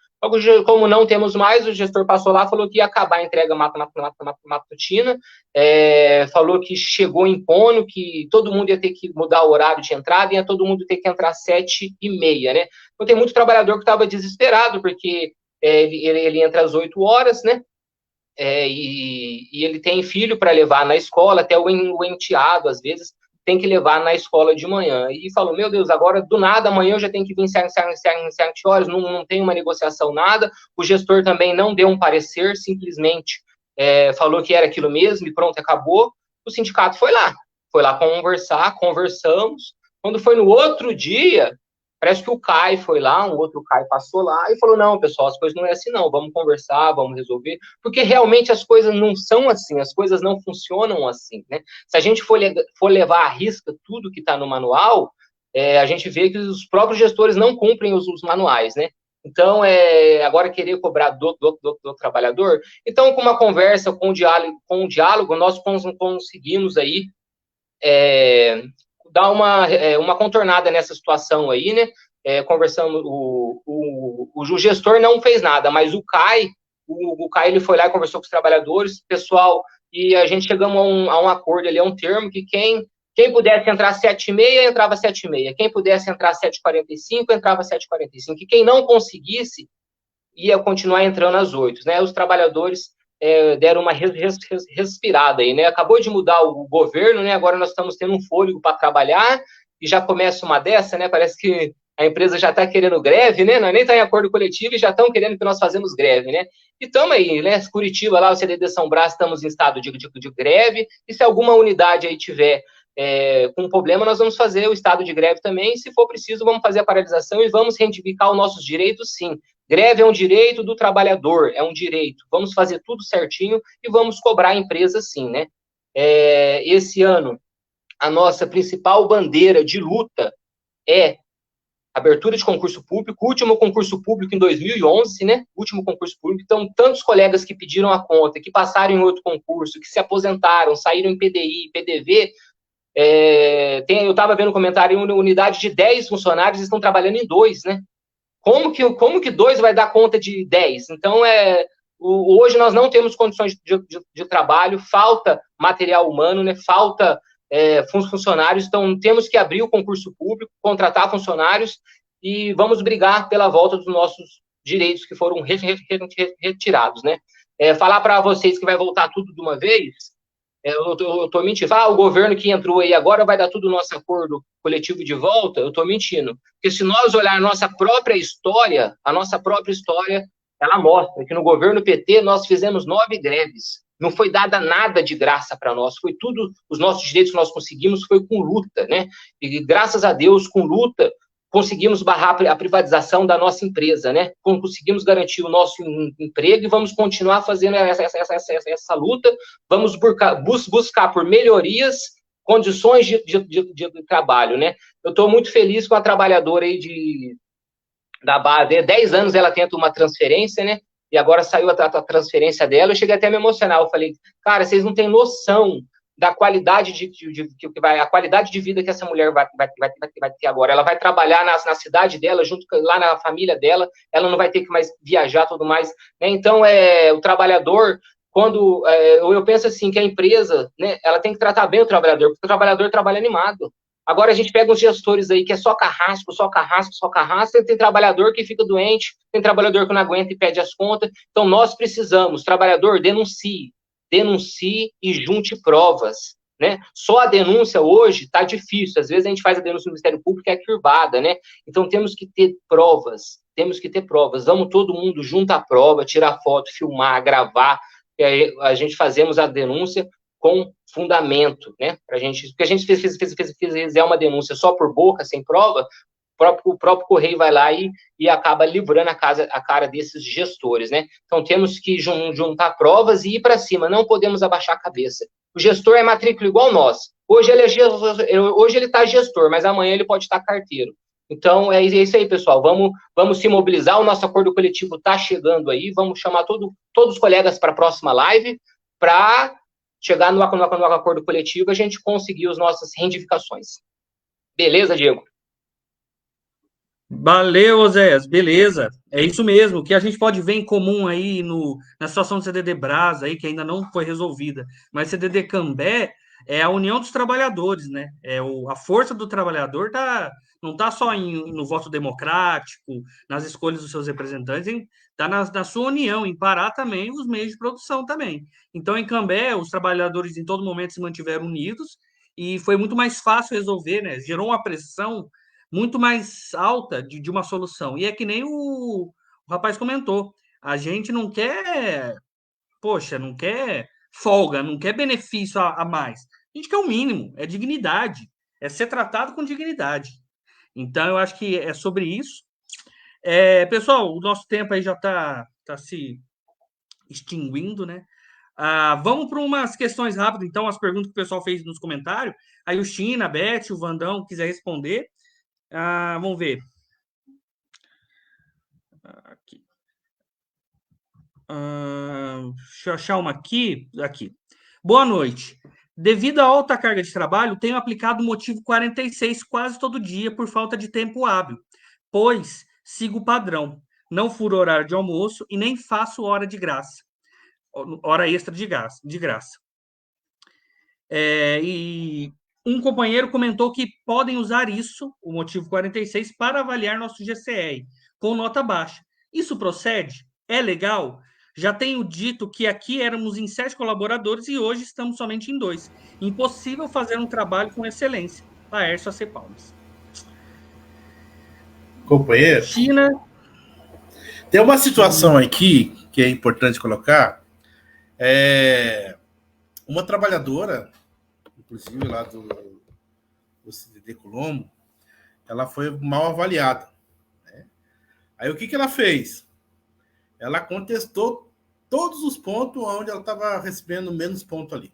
[SPEAKER 4] Como não temos mais, o gestor passou lá, falou que ia acabar a entrega matutina, falou que chegou impondo, que todo mundo ia ter que mudar o horário de entrada, ia todo mundo ter que entrar às 7h30, né? Então, tem muito trabalhador que estava desesperado, porque ele entra às 8 horas, né? E ele tem filho para levar na escola, até o enteado, às vezes, tem que levar na escola de manhã. E falou, meu Deus, agora do nada, amanhã eu já tenho que vir em 7 horas, não tem uma negociação, nada. O gestor também não deu um parecer, simplesmente falou que era aquilo mesmo e pronto, acabou. O sindicato foi lá conversar, conversamos. Quando foi no outro dia, parece que o CAI foi lá, um outro CAI passou lá e falou, não, pessoal, as coisas não é assim não, vamos conversar, vamos resolver, porque realmente as coisas não são assim, as coisas não funcionam assim, né? Se a gente for levar à risca tudo que está no manual, a gente vê que os próprios gestores não cumprem os manuais, né? Então, agora querer cobrar do trabalhador. Então, com uma conversa, com um diálogo, nós conseguimos aí dar uma contornada nessa situação aí, né? Conversamos, o gestor não fez nada, mas o CAI ele foi lá e conversou com os trabalhadores, pessoal, e a gente chegamos a um acordo ali, a um termo, que quem pudesse entrar às 7h30, entrava às 7h30. Quem pudesse entrar às 7h45, entrava às 7h45. E quem não conseguisse, ia continuar entrando às 8h, né? Os trabalhadores deram uma respirada aí, né? Acabou de mudar o governo, né? Agora nós estamos tendo um fôlego para trabalhar e já começa uma dessa, né? Parece que a empresa já está querendo greve, né? Nós nem está em acordo coletivo e já estão querendo que nós fazemos greve, né? E estamos aí, né? Curitiba, lá, o CDD São Brás, estamos em estado de greve, e se alguma unidade aí tiver com problema, nós vamos fazer o estado de greve também, e se for preciso, vamos fazer a paralisação e vamos reivindicar os nossos direitos, sim. Greve é um direito do trabalhador, é um direito. Vamos fazer tudo certinho e vamos cobrar a empresa, sim, né? Esse ano, a nossa principal bandeira de luta é abertura de concurso público, último concurso público em 2011, né? Último concurso público. Então, tantos colegas que pediram a conta, que passaram em outro concurso, que se aposentaram, saíram em PDI, PDV. Eu estava vendo um comentário, em unidade de 10 funcionários estão trabalhando em 2, né? Como que 2 vai dar conta de 10? Então, hoje nós não temos condições de trabalho, falta material humano, né? Falta funcionários, então temos que abrir o concurso público, contratar funcionários e vamos brigar pela volta dos nossos direitos que foram retirados, né? Falar para vocês que vai voltar tudo de uma vez, eu estou mentindo. O governo que entrou aí agora vai dar tudo o nosso acordo coletivo de volta, eu estou mentindo. Porque se nós olhar a nossa própria história, ela mostra que no governo PT nós fizemos 9 greves. Não foi dada nada de graça para nós, foi tudo, os nossos direitos que nós conseguimos foi com luta, né? E graças a Deus, com luta, conseguimos barrar a privatização da nossa empresa, né? Conseguimos garantir o nosso emprego e vamos continuar fazendo essa luta, vamos buscar por melhorias, condições de trabalho, né? Eu estou muito feliz com a trabalhadora aí da base, 10 anos ela tenta uma transferência, né? E agora saiu a transferência dela, eu cheguei até a me emocionar, eu falei, cara, vocês não têm noção da qualidade a qualidade de vida que essa mulher vai ter agora. Ela vai trabalhar na cidade dela, lá na família dela, ela não vai ter que mais viajar, tudo mais, né? Então, o trabalhador, quando eu penso assim, que a empresa, né, ela tem que tratar bem o trabalhador, porque o trabalhador trabalha animado. Agora a gente pega uns gestores aí que é só carrasco, tem trabalhador que fica doente, tem trabalhador que não aguenta e pede as contas. Então nós precisamos, trabalhador, denuncie e junte provas, né? Só a denúncia hoje está difícil, às vezes a gente faz a denúncia no Ministério Público, é curvada, né? Então temos que ter provas, vamos todo mundo junto à prova, tirar foto, filmar, gravar, e aí a gente fazemos a denúncia com fundamento, né? Porque a gente fizer uma denúncia só por boca, sem prova, o próprio Correio vai lá e acaba livrando a cara desses gestores, né? Então, temos que juntar provas e ir para cima, não podemos abaixar a cabeça. O gestor é matrícula igual nós. Hoje ele está gestor, mas amanhã ele pode estar carteiro. Então, é isso aí, pessoal. Vamos se mobilizar, o nosso acordo coletivo está chegando aí, vamos chamar todos os colegas para a próxima live, para chegar no acordo coletivo, a gente conseguir as nossas reivindicações. Beleza, Diego?
[SPEAKER 1] Valeu, Oséias, beleza. É isso mesmo. O que a gente pode ver em comum aí na situação do CDD Brás, aí, que ainda não foi resolvida, mas CDD Cambé é a união dos trabalhadores, né? A força do trabalhador não está só no voto democrático, nas escolhas dos seus representantes, está na sua união, em parar também os meios de produção também. Então, em Cambé, os trabalhadores em todo momento se mantiveram unidos e foi muito mais fácil resolver, né? Gerou uma pressão muito mais alta de uma solução. E é que nem o rapaz comentou, a gente não quer, não quer folga, não quer benefício a mais. A gente quer o mínimo, é dignidade, é ser tratado com dignidade. Então, eu acho que é sobre isso. Pessoal, o nosso tempo aí já está se extinguindo, né? Vamos para umas questões rápidas, então, as perguntas que o pessoal fez nos comentários. Aí o China, a Beth, o Vandão, quiser responder. Vamos ver. Aqui. Deixa eu achar uma aqui. Boa noite. Devido à alta carga de trabalho, tenho aplicado o motivo 46 quase todo dia por falta de tempo hábil, pois sigo o padrão. Não furo horário de almoço e nem faço hora de graça. Hora extra de graça. E um companheiro comentou que podem usar isso, o motivo 46, para avaliar nosso GCR, com nota baixa. Isso procede? É legal? Já tenho dito que aqui éramos em 7 colaboradores e hoje estamos somente em 2. Impossível fazer um trabalho com excelência. Laércio AC Palmas.
[SPEAKER 3] companheiro,
[SPEAKER 1] China.
[SPEAKER 3] tem uma situação aqui que é importante colocar. Uma trabalhadora, inclusive lá do CDD Colombo, ela foi mal avaliada. Né? Aí o que ela fez? Ela contestou todos os pontos onde ela estava recebendo menos ponto ali.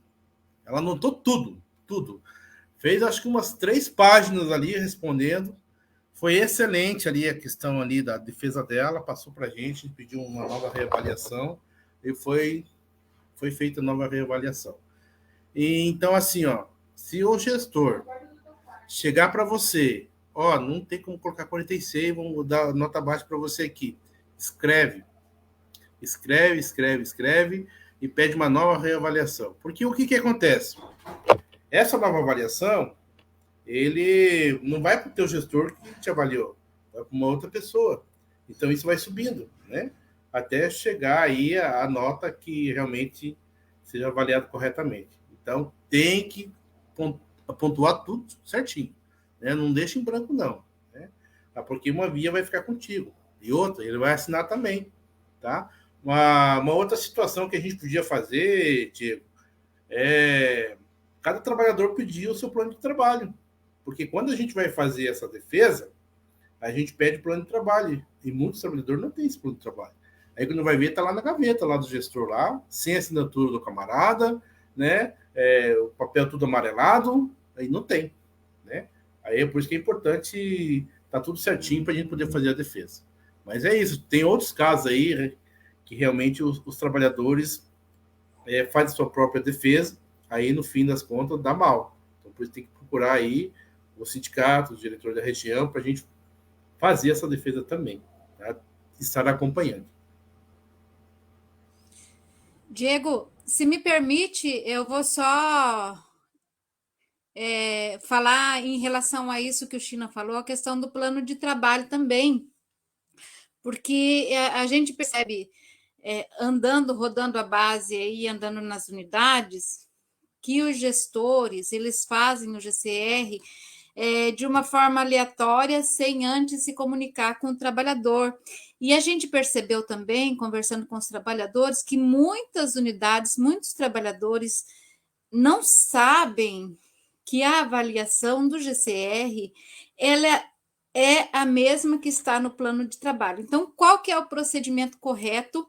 [SPEAKER 3] Ela anotou tudo. Fez acho que umas 3 páginas ali respondendo. Foi excelente ali a questão ali da defesa dela, passou para a gente, pediu uma nova reavaliação e foi feita nova reavaliação. E, então, assim, ó, se o gestor chegar para você, ó, não tem como colocar 46, vamos dar nota baixa para você aqui. Escreve e pede uma nova reavaliação. Porque o que acontece? Essa nova avaliação, ele não vai para o teu gestor que te avaliou, vai para uma outra pessoa. Então, isso vai subindo, né? Até chegar aí a nota que realmente seja avaliado corretamente. Então, tem que pontuar tudo certinho. Né? Não deixa em branco, não. Né? Porque uma via vai ficar contigo. E outra, ele vai assinar também. Tá? Uma outra situação que a gente podia fazer, Diego, cada trabalhador pedir o seu plano de trabalho. Porque quando a gente vai fazer essa defesa, a gente pede plano de trabalho. E muitos trabalhadores não têm esse plano de trabalho. Aí quando vai ver, está lá na gaveta, lá do gestor, lá, sem assinatura do camarada, né? O papel tudo amarelado, aí não tem. Né? Aí é por isso que é importante tá tudo certinho para a gente poder fazer a defesa. Mas é isso. Tem outros casos aí, né, que realmente os trabalhadores fazem sua própria defesa, aí no fim das contas dá mal. Então por isso tem que procurar aí o sindicato, o diretor da região, para a gente fazer essa defesa também, tá? Estar acompanhando.
[SPEAKER 5] Diego, se me permite, eu vou só falar em relação a isso que o China falou, a questão do plano de trabalho também, porque a gente percebe, rodando a base e andando nas unidades, que os gestores, eles fazem o GCR de uma forma aleatória, sem antes se comunicar com o trabalhador. E a gente percebeu também, conversando com os trabalhadores, que muitas unidades, muitos trabalhadores não sabem que a avaliação do GCR ela é a mesma que está no plano de trabalho. Então, qual que é o procedimento correto,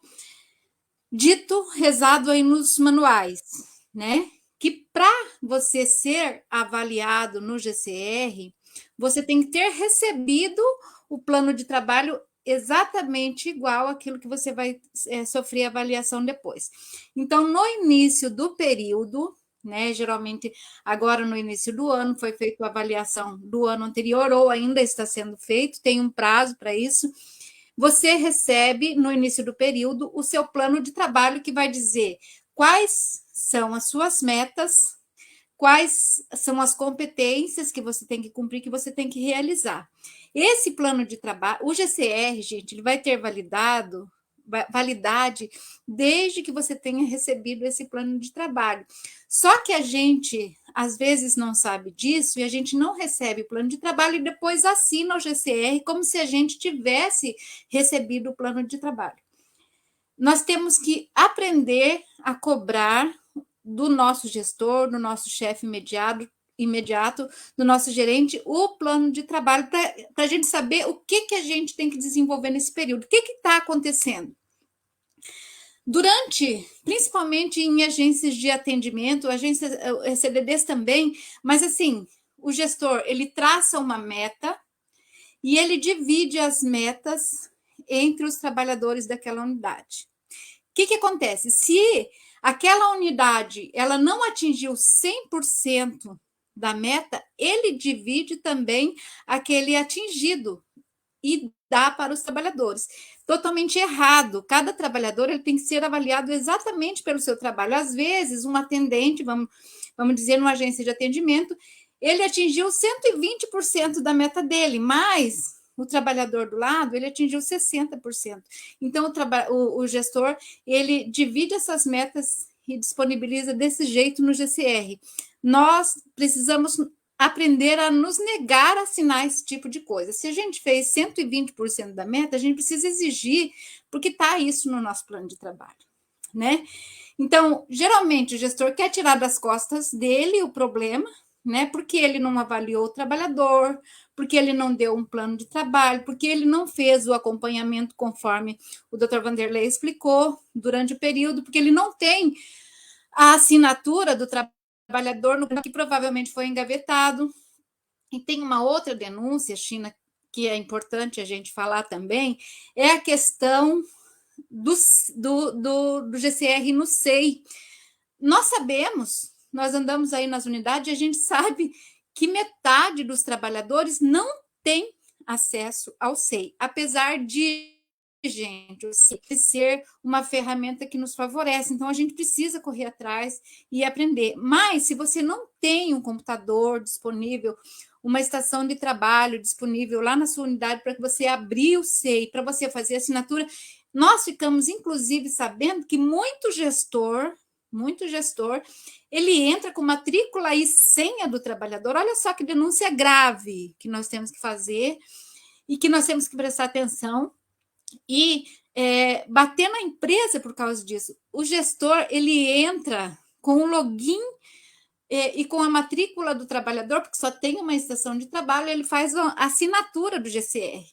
[SPEAKER 5] dito, rezado aí nos manuais, né? Que para você ser avaliado no GCR, você tem que ter recebido o plano de trabalho exatamente igual àquilo que você vai sofrer avaliação depois. Então, no início do período, né, geralmente agora no início do ano foi feita a avaliação do ano anterior ou ainda está sendo feito, tem um prazo para isso. Você recebe no início do período o seu plano de trabalho que vai dizer quais são as suas metas, quais são as competências que você tem que cumprir, que você tem que realizar. Esse plano de trabalho, o GCR, gente, ele vai ter validade desde que você tenha recebido esse plano de trabalho. Só que a gente, às vezes, não sabe disso e a gente não recebe o plano de trabalho e depois assina o GCR como se a gente tivesse recebido o plano de trabalho. Nós temos que aprender a cobrar do nosso gestor, do nosso chefe imediato, do nosso gerente, o plano de trabalho, para a gente saber o que a gente tem que desenvolver nesse período, o que está acontecendo. Principalmente em agências de atendimento, agências CDDs também, mas assim, o gestor, ele traça uma meta e ele divide as metas entre os trabalhadores daquela unidade. O que acontece? Se aquela unidade ela não atingiu 100% da meta, ele divide também aquele atingido e dá para os trabalhadores. Totalmente errado. Cada trabalhador ele tem que ser avaliado exatamente pelo seu trabalho. Às vezes, um atendente, vamos dizer, numa agência de atendimento, ele atingiu 120% da meta dele, mas o trabalhador do lado, ele atingiu 60%. Então, o gestor, ele divide essas metas e disponibiliza desse jeito no GCR. Nós precisamos aprender a nos negar a assinar esse tipo de coisa. Se a gente fez 120% da meta, a gente precisa exigir, porque está isso no nosso plano de trabalho, né? Então, geralmente, o gestor quer tirar das costas dele o problema, né? Porque ele não avaliou o trabalhador, porque ele não deu um plano de trabalho, porque ele não fez o acompanhamento conforme o Dr. Vanderlei explicou durante o período, porque ele não tem a assinatura do trabalhador, que provavelmente foi engavetado. E tem uma outra denúncia, China, que é importante a gente falar também, é a questão do GCR no SEI. Nós sabemos, nós andamos aí nas unidades, e a gente sabe que metade dos trabalhadores não tem acesso ao SEI, apesar de, gente, ser uma ferramenta que nos favorece. Então, a gente precisa correr atrás e aprender. Mas, se você não tem um computador disponível, uma estação de trabalho disponível lá na sua unidade para que você abrir o SEI, para você fazer a assinatura, nós ficamos, inclusive, sabendo que muito gestor, ele entra com matrícula e senha do trabalhador. Olha só que denúncia grave que nós temos que fazer e que nós temos que prestar atenção e bater na empresa por causa disso. O gestor, ele entra com o login e com a matrícula do trabalhador, porque só tem uma estação de trabalho, ele faz a assinatura do GCR.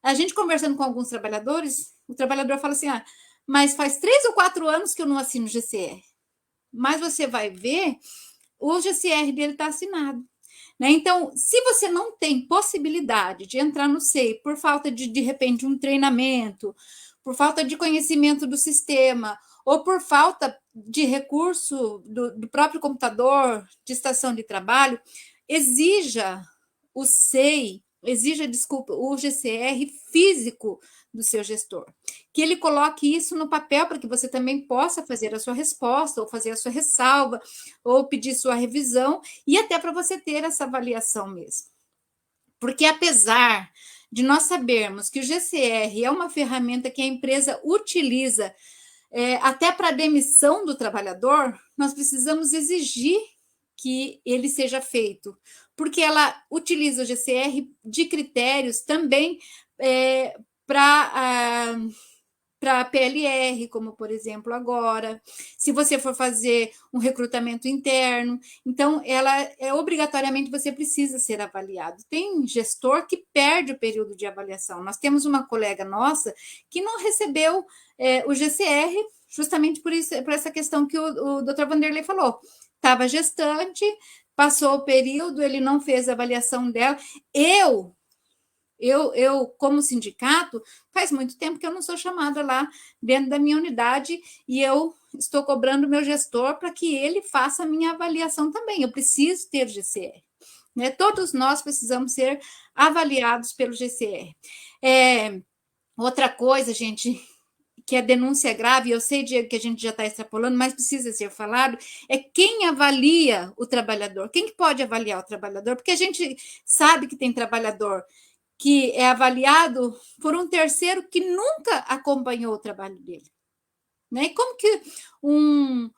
[SPEAKER 5] A gente conversando com alguns trabalhadores, o trabalhador fala assim, mas faz 3 ou 4 anos que eu não assino GCR. Mas você vai ver, o GCR dele está assinado. Né? Então, se você não tem possibilidade de entrar no SEI por falta de repente, um treinamento, por falta de conhecimento do sistema, ou por falta de recurso do próprio computador, de estação de trabalho, exija o SEI, o GCR físico do seu gestor, que ele coloque isso no papel para que você também possa fazer a sua resposta, ou fazer a sua ressalva, ou pedir sua revisão, e até para você ter essa avaliação mesmo. Porque apesar de nós sabermos que o GCR é uma ferramenta que a empresa utiliza até para a demissão do trabalhador, nós precisamos exigir que ele seja feito, porque ela utiliza o GCR de critérios também para a PLR, como, por exemplo, agora, se você for fazer um recrutamento interno, então, obrigatoriamente, você precisa ser avaliado. Tem gestor que perde o período de avaliação. Nós temos uma colega nossa que não recebeu o GCR, justamente por essa questão que o Dr. Vanderlei falou. Estava gestante, passou o período, ele não fez a avaliação dela. Eu, como sindicato, faz muito tempo que eu não sou chamada lá dentro da minha unidade e eu estou cobrando o meu gestor para que ele faça a minha avaliação também. Eu preciso ter GCR. Né? Todos nós precisamos ser avaliados pelo GCR. Outra coisa, gente, que a denúncia é grave, eu sei, Diego, que a gente já está extrapolando, mas precisa ser falado, é quem avalia o trabalhador. Quem que pode avaliar o trabalhador? Porque a gente sabe que tem trabalhador que é avaliado por um terceiro que nunca acompanhou o trabalho dele. Né? E como que um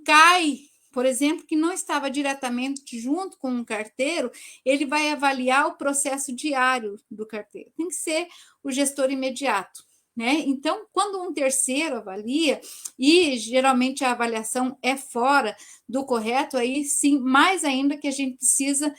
[SPEAKER 5] CAI, por exemplo, que não estava diretamente junto com um carteiro, ele vai avaliar o processo diário do carteiro? Tem que ser o gestor imediato. Né? Então, quando um terceiro avalia, e geralmente a avaliação é fora do correto, aí sim, mais ainda que a gente precisa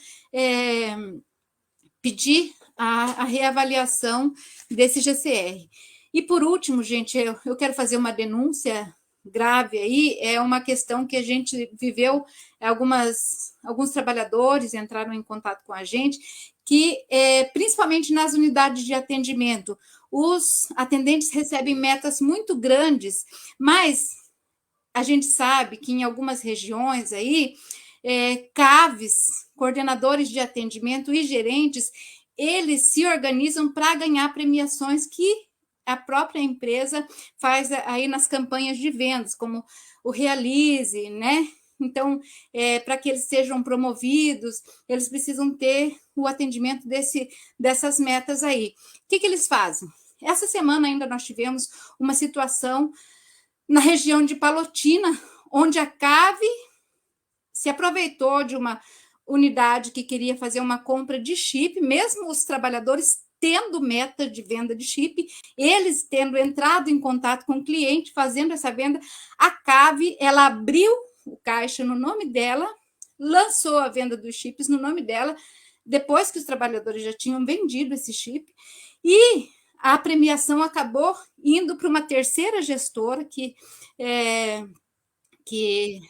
[SPEAKER 5] pedir a reavaliação desse GCR. E, por último, gente, eu quero fazer uma denúncia grave aí, é uma questão que a gente viveu, alguns trabalhadores entraram em contato com a gente, que, principalmente nas unidades de atendimento, os atendentes recebem metas muito grandes, mas a gente sabe que em algumas regiões aí, CAVs, coordenadores de atendimento e gerentes, eles se organizam para ganhar premiações que a própria empresa faz aí nas campanhas de vendas, como o Realize, né? Então, para que eles sejam promovidos, eles precisam ter o atendimento dessas metas aí. O que eles fazem? Essa semana ainda nós tivemos uma situação na região de Palotina, onde a CAV se aproveitou de uma unidade que queria fazer uma compra de chip, mesmo os trabalhadores tendo meta de venda de chip, eles tendo entrado em contato com o cliente, fazendo essa venda, a CAV, ela abriu o caixa no nome dela, lançou a venda dos chips no nome dela, depois que os trabalhadores já tinham vendido esse chip, e a premiação acabou indo para uma terceira gestora, que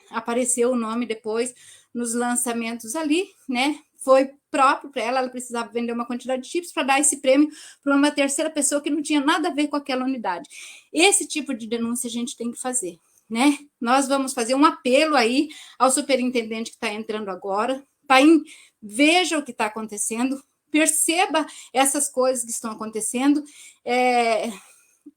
[SPEAKER 5] apareceu o nome depois nos lançamentos ali, né? Foi próprio para ela precisava vender uma quantidade de chips para dar esse prêmio para uma terceira pessoa que não tinha nada a ver com aquela unidade. Esse tipo de denúncia a gente tem que fazer, né? Nós vamos fazer um apelo aí ao superintendente que está entrando agora, Paim, veja o que está acontecendo, perceba essas coisas que estão acontecendo,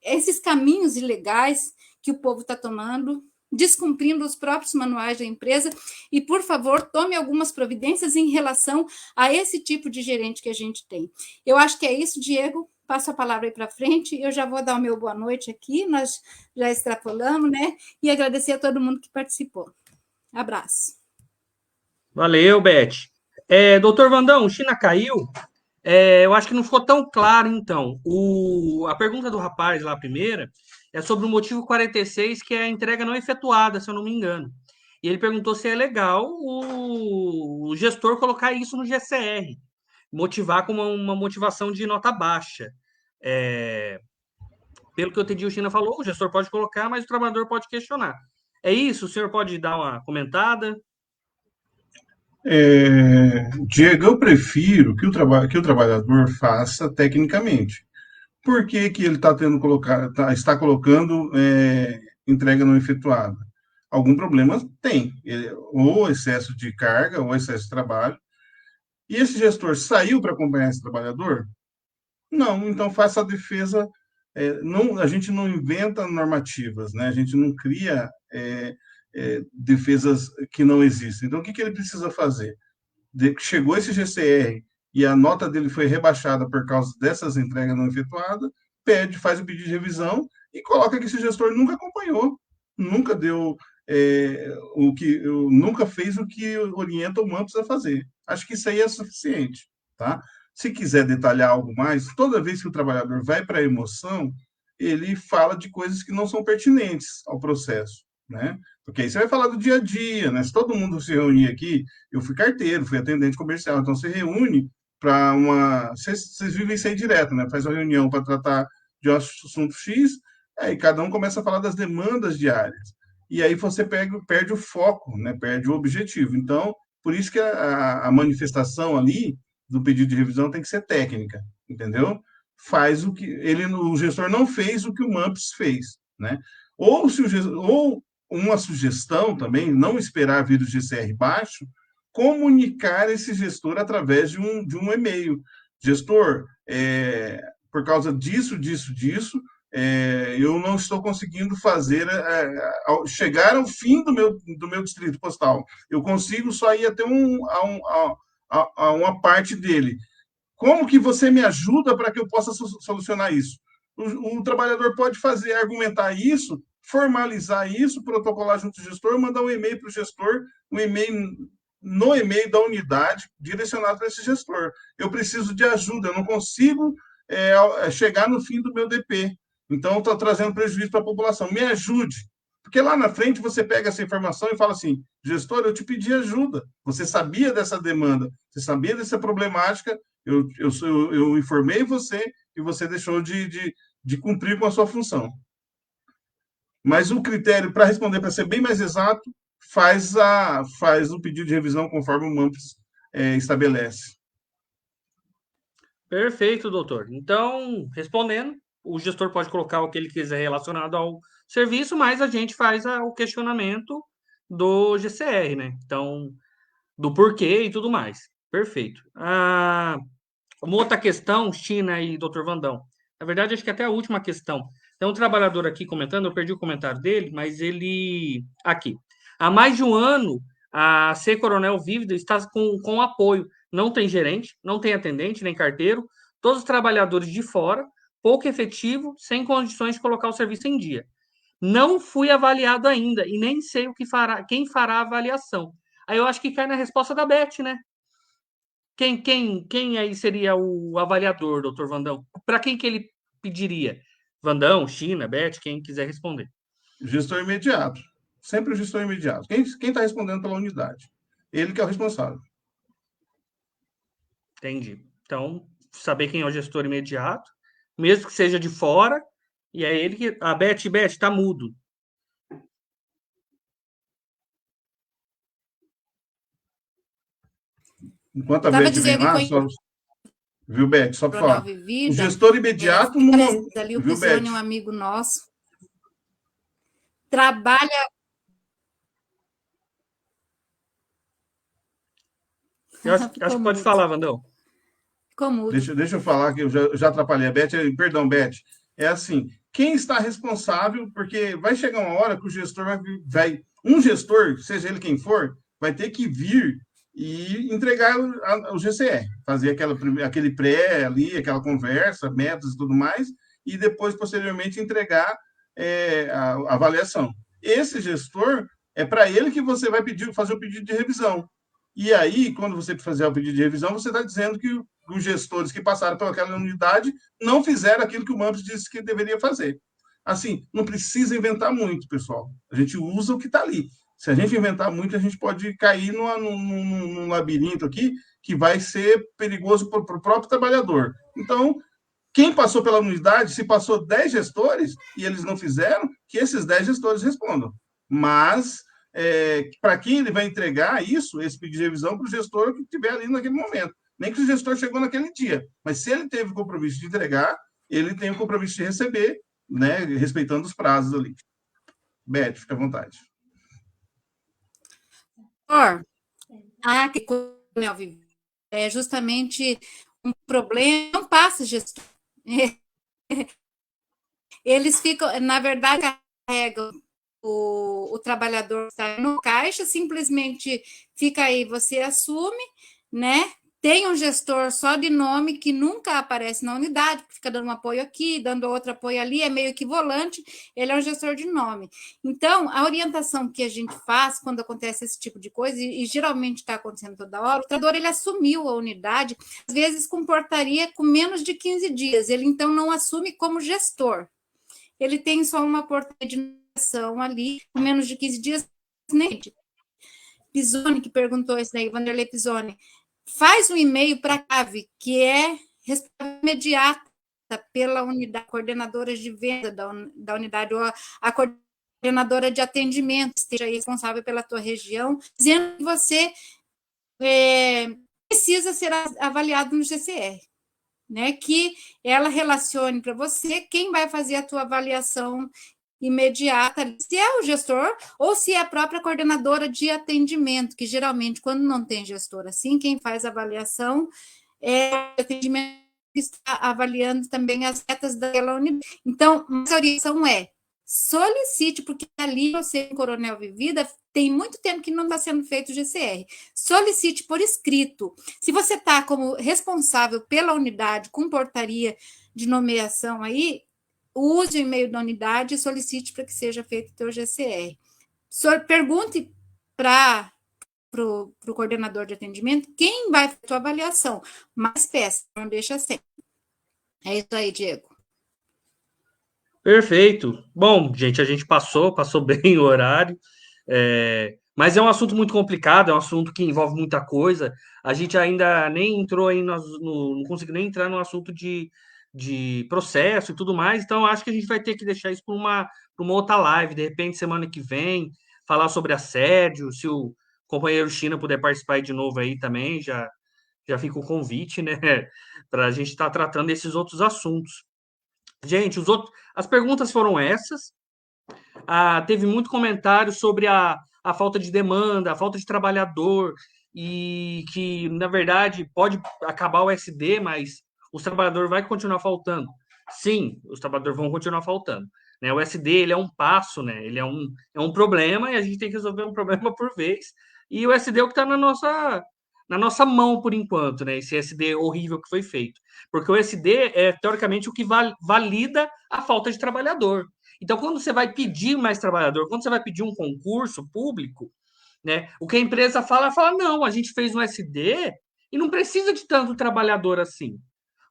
[SPEAKER 5] esses caminhos ilegais que o povo está tomando, descumprindo os próprios manuais da empresa, e, por favor, tome algumas providências em relação a esse tipo de gerente que a gente tem. Eu acho que é isso, Diego. Passo a palavra aí para frente, eu já vou dar o meu boa noite aqui, nós já extrapolamos, né? E agradecer a todo mundo que participou. Abraço.
[SPEAKER 1] Valeu, Beth. Doutor Vandão, China caiu? Eu acho que não ficou tão claro, então. A pergunta do rapaz lá, a primeira, é sobre o motivo 46, que é a entrega não efetuada, se eu não me engano. E ele perguntou se é legal o gestor colocar isso no GCR, motivar com uma motivação de nota baixa. Pelo que eu entendi, o China falou, o gestor pode colocar, mas o trabalhador pode questionar. É isso? O senhor pode dar uma comentada?
[SPEAKER 2] Diego, eu prefiro que o trabalhador faça tecnicamente. Por que que ele está colocando entrega não efetuada? Algum problema tem, ou excesso de carga, ou excesso de trabalho. E esse gestor saiu para acompanhar esse trabalhador? Não, então faça a defesa. A gente não inventa normativas, né? A gente não cria defesas que não existem. Então, o que que ele precisa fazer? Chegou esse GCR e a nota dele foi rebaixada por causa dessas entregas não efetuadas, faz o pedido de revisão e coloca que esse gestor nunca acompanhou, nunca deu nunca fez o que orienta o MAMPS a fazer. Acho que isso aí é suficiente, tá? Se quiser detalhar algo mais, toda vez que o trabalhador vai para a emoção, ele fala de coisas que não são pertinentes ao processo, né? Porque aí você vai falar do dia a dia, né? Se todo mundo se reunir aqui, eu fui carteiro, fui atendente comercial, então você reúne para Vocês vivem isso aí direto, né? Faz uma reunião para tratar de um assunto X, aí cada um começa a falar das demandas diárias. E aí você perde o foco, né? Perde o objetivo. Então, por isso que a manifestação ali do pedido de revisão tem que ser técnica, entendeu? O gestor não fez o que o MAMPS fez, né? Ou uma sugestão também, não esperar vir do GCR baixo, comunicar esse gestor através de um e-mail. Gestor, por causa disso, eu não estou conseguindo chegar ao fim do meu distrito postal. Eu consigo só ir até uma parte dele. Como que você me ajuda para que eu possa solucionar isso? O trabalhador pode argumentar isso, formalizar isso, protocolar junto ao gestor, mandar um e-mail para o gestor, no e-mail da unidade, direcionado para esse gestor. Eu preciso de ajuda, eu não consigo chegar no fim do meu DP. Então, estou trazendo prejuízo para a população. Me ajude. Porque lá na frente você pega essa informação e fala assim, gestor, eu te pedi ajuda. Você sabia dessa demanda, você sabia dessa problemática, eu informei você e você deixou de cumprir com a sua função. Mas o critério, para responder, para ser bem mais exato, faz o pedido de revisão conforme o MAMPS estabelece.
[SPEAKER 1] Perfeito, doutor. Então, respondendo, o gestor pode colocar o que ele quiser relacionado ao serviço, mas a gente faz o questionamento do GCR, né? Então, do porquê e tudo mais. Perfeito. Uma outra questão, China e doutor Vandão. Na verdade, acho que até a última questão. Tem um trabalhador aqui comentando, eu perdi o comentário dele, mas ele... Aqui. Há mais de um ano, a C Coronel Vívida está com apoio. Não tem gerente, não tem atendente, nem carteiro. Todos os trabalhadores de fora, pouco efetivo, sem condições de colocar o serviço em dia. Não fui avaliado ainda e nem sei quem fará a avaliação. Aí eu acho que cai na resposta da Beth, né? Quem aí seria o avaliador, doutor Vandão? Para quem que ele pediria? Vandão, China, Beth, quem quiser responder.
[SPEAKER 2] Gestor imediato. Sempre o gestor imediato. Quem está respondendo pela unidade? Ele que é o responsável.
[SPEAKER 1] Entendi. Então, saber quem é o gestor imediato, mesmo que seja de fora, e é ele que. A Beth, tá mudo.
[SPEAKER 2] Enquanto a Beth vem lá, viu, Beth? Só para falar. O gestor imediato,
[SPEAKER 5] ali o
[SPEAKER 2] viu,
[SPEAKER 5] Pisoni,
[SPEAKER 2] Beth?
[SPEAKER 5] um amigo nosso, trabalha.
[SPEAKER 1] Eu acho que pode falar, Vandão.
[SPEAKER 2] Deixa eu falar que eu já atrapalhei a Beth. Perdão, Beth. É assim, quem está responsável, porque vai chegar uma hora que o gestor um gestor, seja ele quem for, vai ter que vir e entregar o GCR, fazer aquele pré ali, aquela conversa, metas e tudo mais, e depois, posteriormente, entregar a avaliação. Esse gestor, é para ele que você vai fazer o pedido de revisão. E aí, quando você fazer o pedido de revisão, você está dizendo que os gestores que passaram pelaquela unidade não fizeram aquilo que o MAMPS disse que deveria fazer. Assim, não precisa inventar muito, pessoal. A gente usa o que está ali. Se a gente inventar muito, a gente pode cair num labirinto aqui que vai ser perigoso para o próprio trabalhador. Então, quem passou pela unidade, se passou 10 gestores e eles não fizeram, que esses 10 gestores respondam. Mas, para quem ele vai entregar isso, esse pedido de revisão, para o gestor que estiver ali naquele momento. Nem que o gestor chegou naquele dia. Mas se ele teve o compromisso de entregar, ele tem o compromisso de receber, né, respeitando os prazos ali. Beth, fica à vontade.
[SPEAKER 5] É justamente um problema, não passa gestor. Eles ficam, na verdade, carregam o trabalhador está no caixa, simplesmente fica aí, você assume, né? Tem um gestor só de nome que nunca aparece na unidade, fica dando um apoio aqui, dando outro apoio ali, é meio que volante, ele é um gestor de nome. Então, a orientação que a gente faz quando acontece esse tipo de coisa, e geralmente está acontecendo toda hora, o trabalhador ele assumiu a unidade, às vezes com portaria com menos de 15 dias, ele então não assume como gestor. Ele tem só uma portaria de nomeação ali, com menos de 15 dias, nem Pisoni, que perguntou isso daí, Vanderlei Pisoni, faz um e-mail para a CAVE, que é resposta imediata pela unidade, coordenadora de venda da unidade, ou a coordenadora de atendimento, esteja aí responsável pela tua região, dizendo que você precisa ser avaliado no GCR. Né, que ela relacione para você quem vai fazer a tua avaliação imediata, se é o gestor ou se é a própria coordenadora de atendimento, que geralmente, quando não tem gestor assim, quem faz a avaliação é o atendimento que está avaliando também as metas daquela unidade. Então, a orientação é solicite, porque ali você, em Coronel Vivida, tem muito tempo que não está sendo feito o GCR. Solicite por escrito. Se você está como responsável pela unidade, com portaria de nomeação aí, use o e-mail da unidade e solicite para que seja feito o teu GCR. Pergunte para o coordenador de atendimento quem vai fazer a tua avaliação, mas peça, não deixa sem. É isso aí, Diego.
[SPEAKER 1] Perfeito. Bom, gente, a gente passou bem o horário, mas é um assunto muito complicado, é um assunto que envolve muita coisa. A gente ainda nem entrou aí, não conseguiu nem entrar no assunto de processo e tudo mais, então acho que a gente vai ter que deixar isso para uma outra live, de repente, semana que vem, falar sobre assédio, se o companheiro China puder participar de novo aí também, já fica o convite, né, para a gente estar tratando desses outros assuntos. Gente, as perguntas foram essas. Teve muito comentário sobre a falta de demanda, a falta de trabalhador, e que, na verdade, pode acabar o SD, mas os trabalhadores vão continuar faltando. Sim, os trabalhadores vão continuar faltando. Né? O SD ele é um passo, né? Ele é um problema e a gente tem que resolver um problema por vez. E o SD é o que está na nossa mão por enquanto, né? Esse SD horrível que foi feito. Porque o SD é, teoricamente, o que valida a falta de trabalhador. Então, quando você vai pedir mais trabalhador, quando você vai pedir um concurso público, né, o que a empresa fala, não, a gente fez um SD e não precisa de tanto trabalhador assim.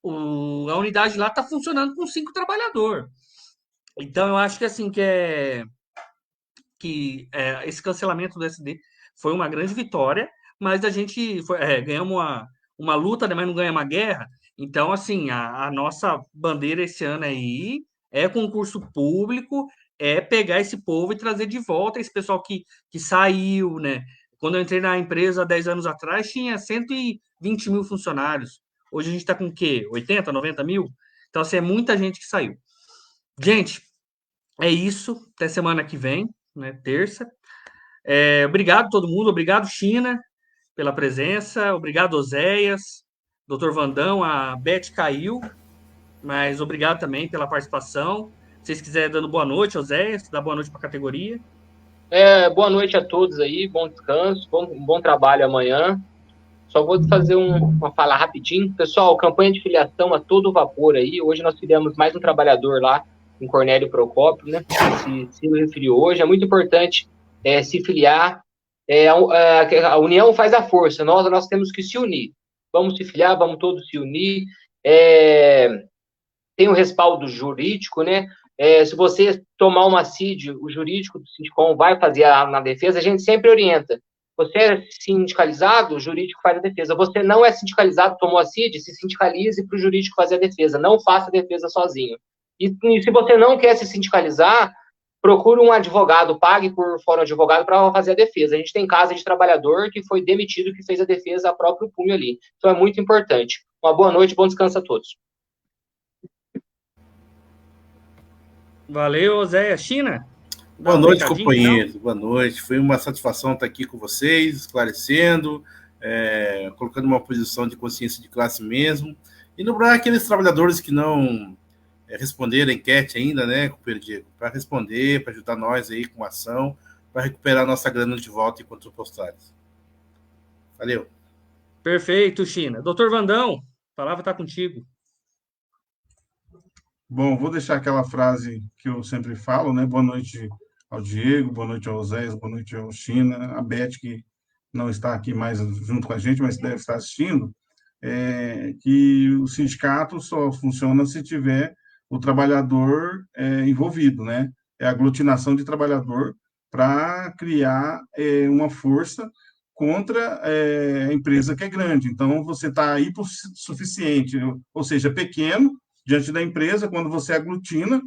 [SPEAKER 1] A unidade lá está funcionando com 5 trabalhadores. Então, eu acho que assim esse cancelamento do SD foi uma grande vitória, mas a gente ganhamos uma luta, né, mas não ganhamos uma guerra. Então, assim, a nossa bandeira esse ano aí é concurso público, é pegar esse povo e trazer de volta esse pessoal que saiu, né? Quando eu entrei na empresa há 10 anos atrás, tinha 120 mil funcionários. Hoje a gente está com o quê? 80, 90 mil? Então, assim, é muita gente que saiu. Gente, é isso. Até semana que vem, né? Terça. Obrigado todo mundo. Obrigado, China, pela presença. Obrigado, Oséias. Dr. Vandão, a Beth caiu, mas obrigado também pela participação. Se vocês quiserem dando boa noite, Oséias, dar boa noite para a categoria.
[SPEAKER 4] Boa noite a todos aí, bom descanso, bom trabalho amanhã. Só vou fazer uma fala rapidinho. Pessoal, campanha de filiação a todo vapor aí. Hoje nós filiamos mais um trabalhador lá, em Cornélio Procópio, né? Se referiu hoje. É muito importante se filiar. A união faz a força. Nós temos que se unir. Vamos se filiar, vamos todos se unir. Tem o respaldo jurídico, né? Se você tomar uma CID, o jurídico do Sindicom vai fazer na defesa, a gente sempre orienta. Você é sindicalizado, o jurídico faz a defesa. Você não é sindicalizado, tomou a CID, se sindicalize para o jurídico fazer a defesa. Não faça a defesa sozinho. E se você não quer se sindicalizar, procure um advogado, pague por fora um advogado para fazer a defesa. A gente tem caso de trabalhador que foi demitido, que fez a defesa a próprio punho ali. Então é muito importante. Uma boa noite, bom descanso a todos.
[SPEAKER 1] Valeu, Oséias. China?
[SPEAKER 3] Boa noite, companheiros. Boa noite. Foi uma satisfação estar aqui com vocês, esclarecendo, colocando uma posição de consciência de classe mesmo. E lembrar aqueles trabalhadores que não responderam a enquete ainda, né, companheiro Diego? Para responder, para ajudar nós aí com ação, para recuperar nossa grana de volta enquanto postais. Valeu.
[SPEAKER 1] Perfeito, China. Doutor Vandão, a palavra está contigo.
[SPEAKER 2] Bom, vou deixar aquela frase que eu sempre falo, né? Boa noite ao Diego, boa noite ao Oséias, boa noite ao China, a Beth, que não está aqui mais junto com a gente, mas deve estar assistindo, que o sindicato só funciona se tiver o trabalhador envolvido, né? É a aglutinação de trabalhador para criar uma força contra a empresa que é grande. Então, você está hipossuficiente, ou seja, pequeno, diante da empresa. Quando você aglutina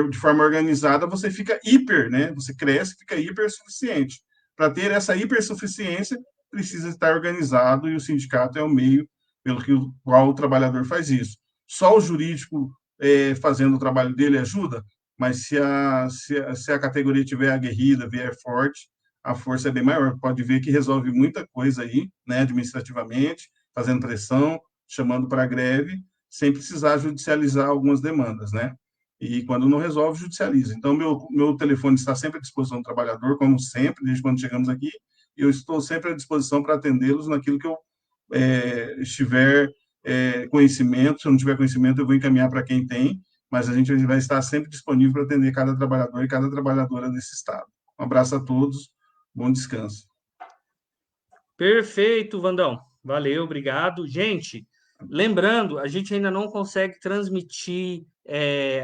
[SPEAKER 2] de forma organizada, você fica hiper, né? Você cresce, fica hipersuficiente. Para ter essa hipersuficiência, precisa estar organizado, e o sindicato é o meio pelo qual o trabalhador faz isso. Só o jurídico fazendo o trabalho dele ajuda, mas se a categoria tiver aguerrida, vier forte, a força é bem maior. Pode ver que resolve muita coisa aí, né, administrativamente, fazendo pressão, chamando para greve, sem precisar judicializar algumas demandas, né? E quando não resolve, judicializa. Então, meu telefone está sempre à disposição do trabalhador, como sempre, desde quando chegamos aqui, e eu estou sempre à disposição para atendê-los naquilo que eu estiver conhecimento. Se eu não tiver conhecimento, eu vou encaminhar para quem tem, mas a gente vai estar sempre disponível para atender cada trabalhador e cada trabalhadora desse estado. Um abraço a todos, bom descanso.
[SPEAKER 1] Perfeito, Vandão. Valeu, obrigado. Gente, lembrando, a gente ainda não consegue transmitir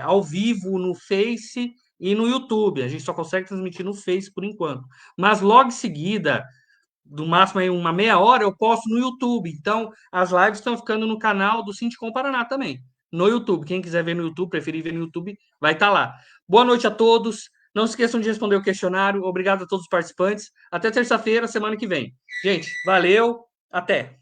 [SPEAKER 1] ao vivo no Face e no YouTube. A gente só consegue transmitir no Face por enquanto. Mas logo em seguida, do máximo aí uma meia hora, eu posto no YouTube. Então, as lives estão ficando no canal do Sindicom Paraná também, no YouTube. Quem quiser ver no YouTube, preferir ver no YouTube, vai estar lá. Boa noite a todos. Não se esqueçam de responder o questionário. Obrigado a todos os participantes. Até terça-feira, semana que vem. Gente, valeu. Até.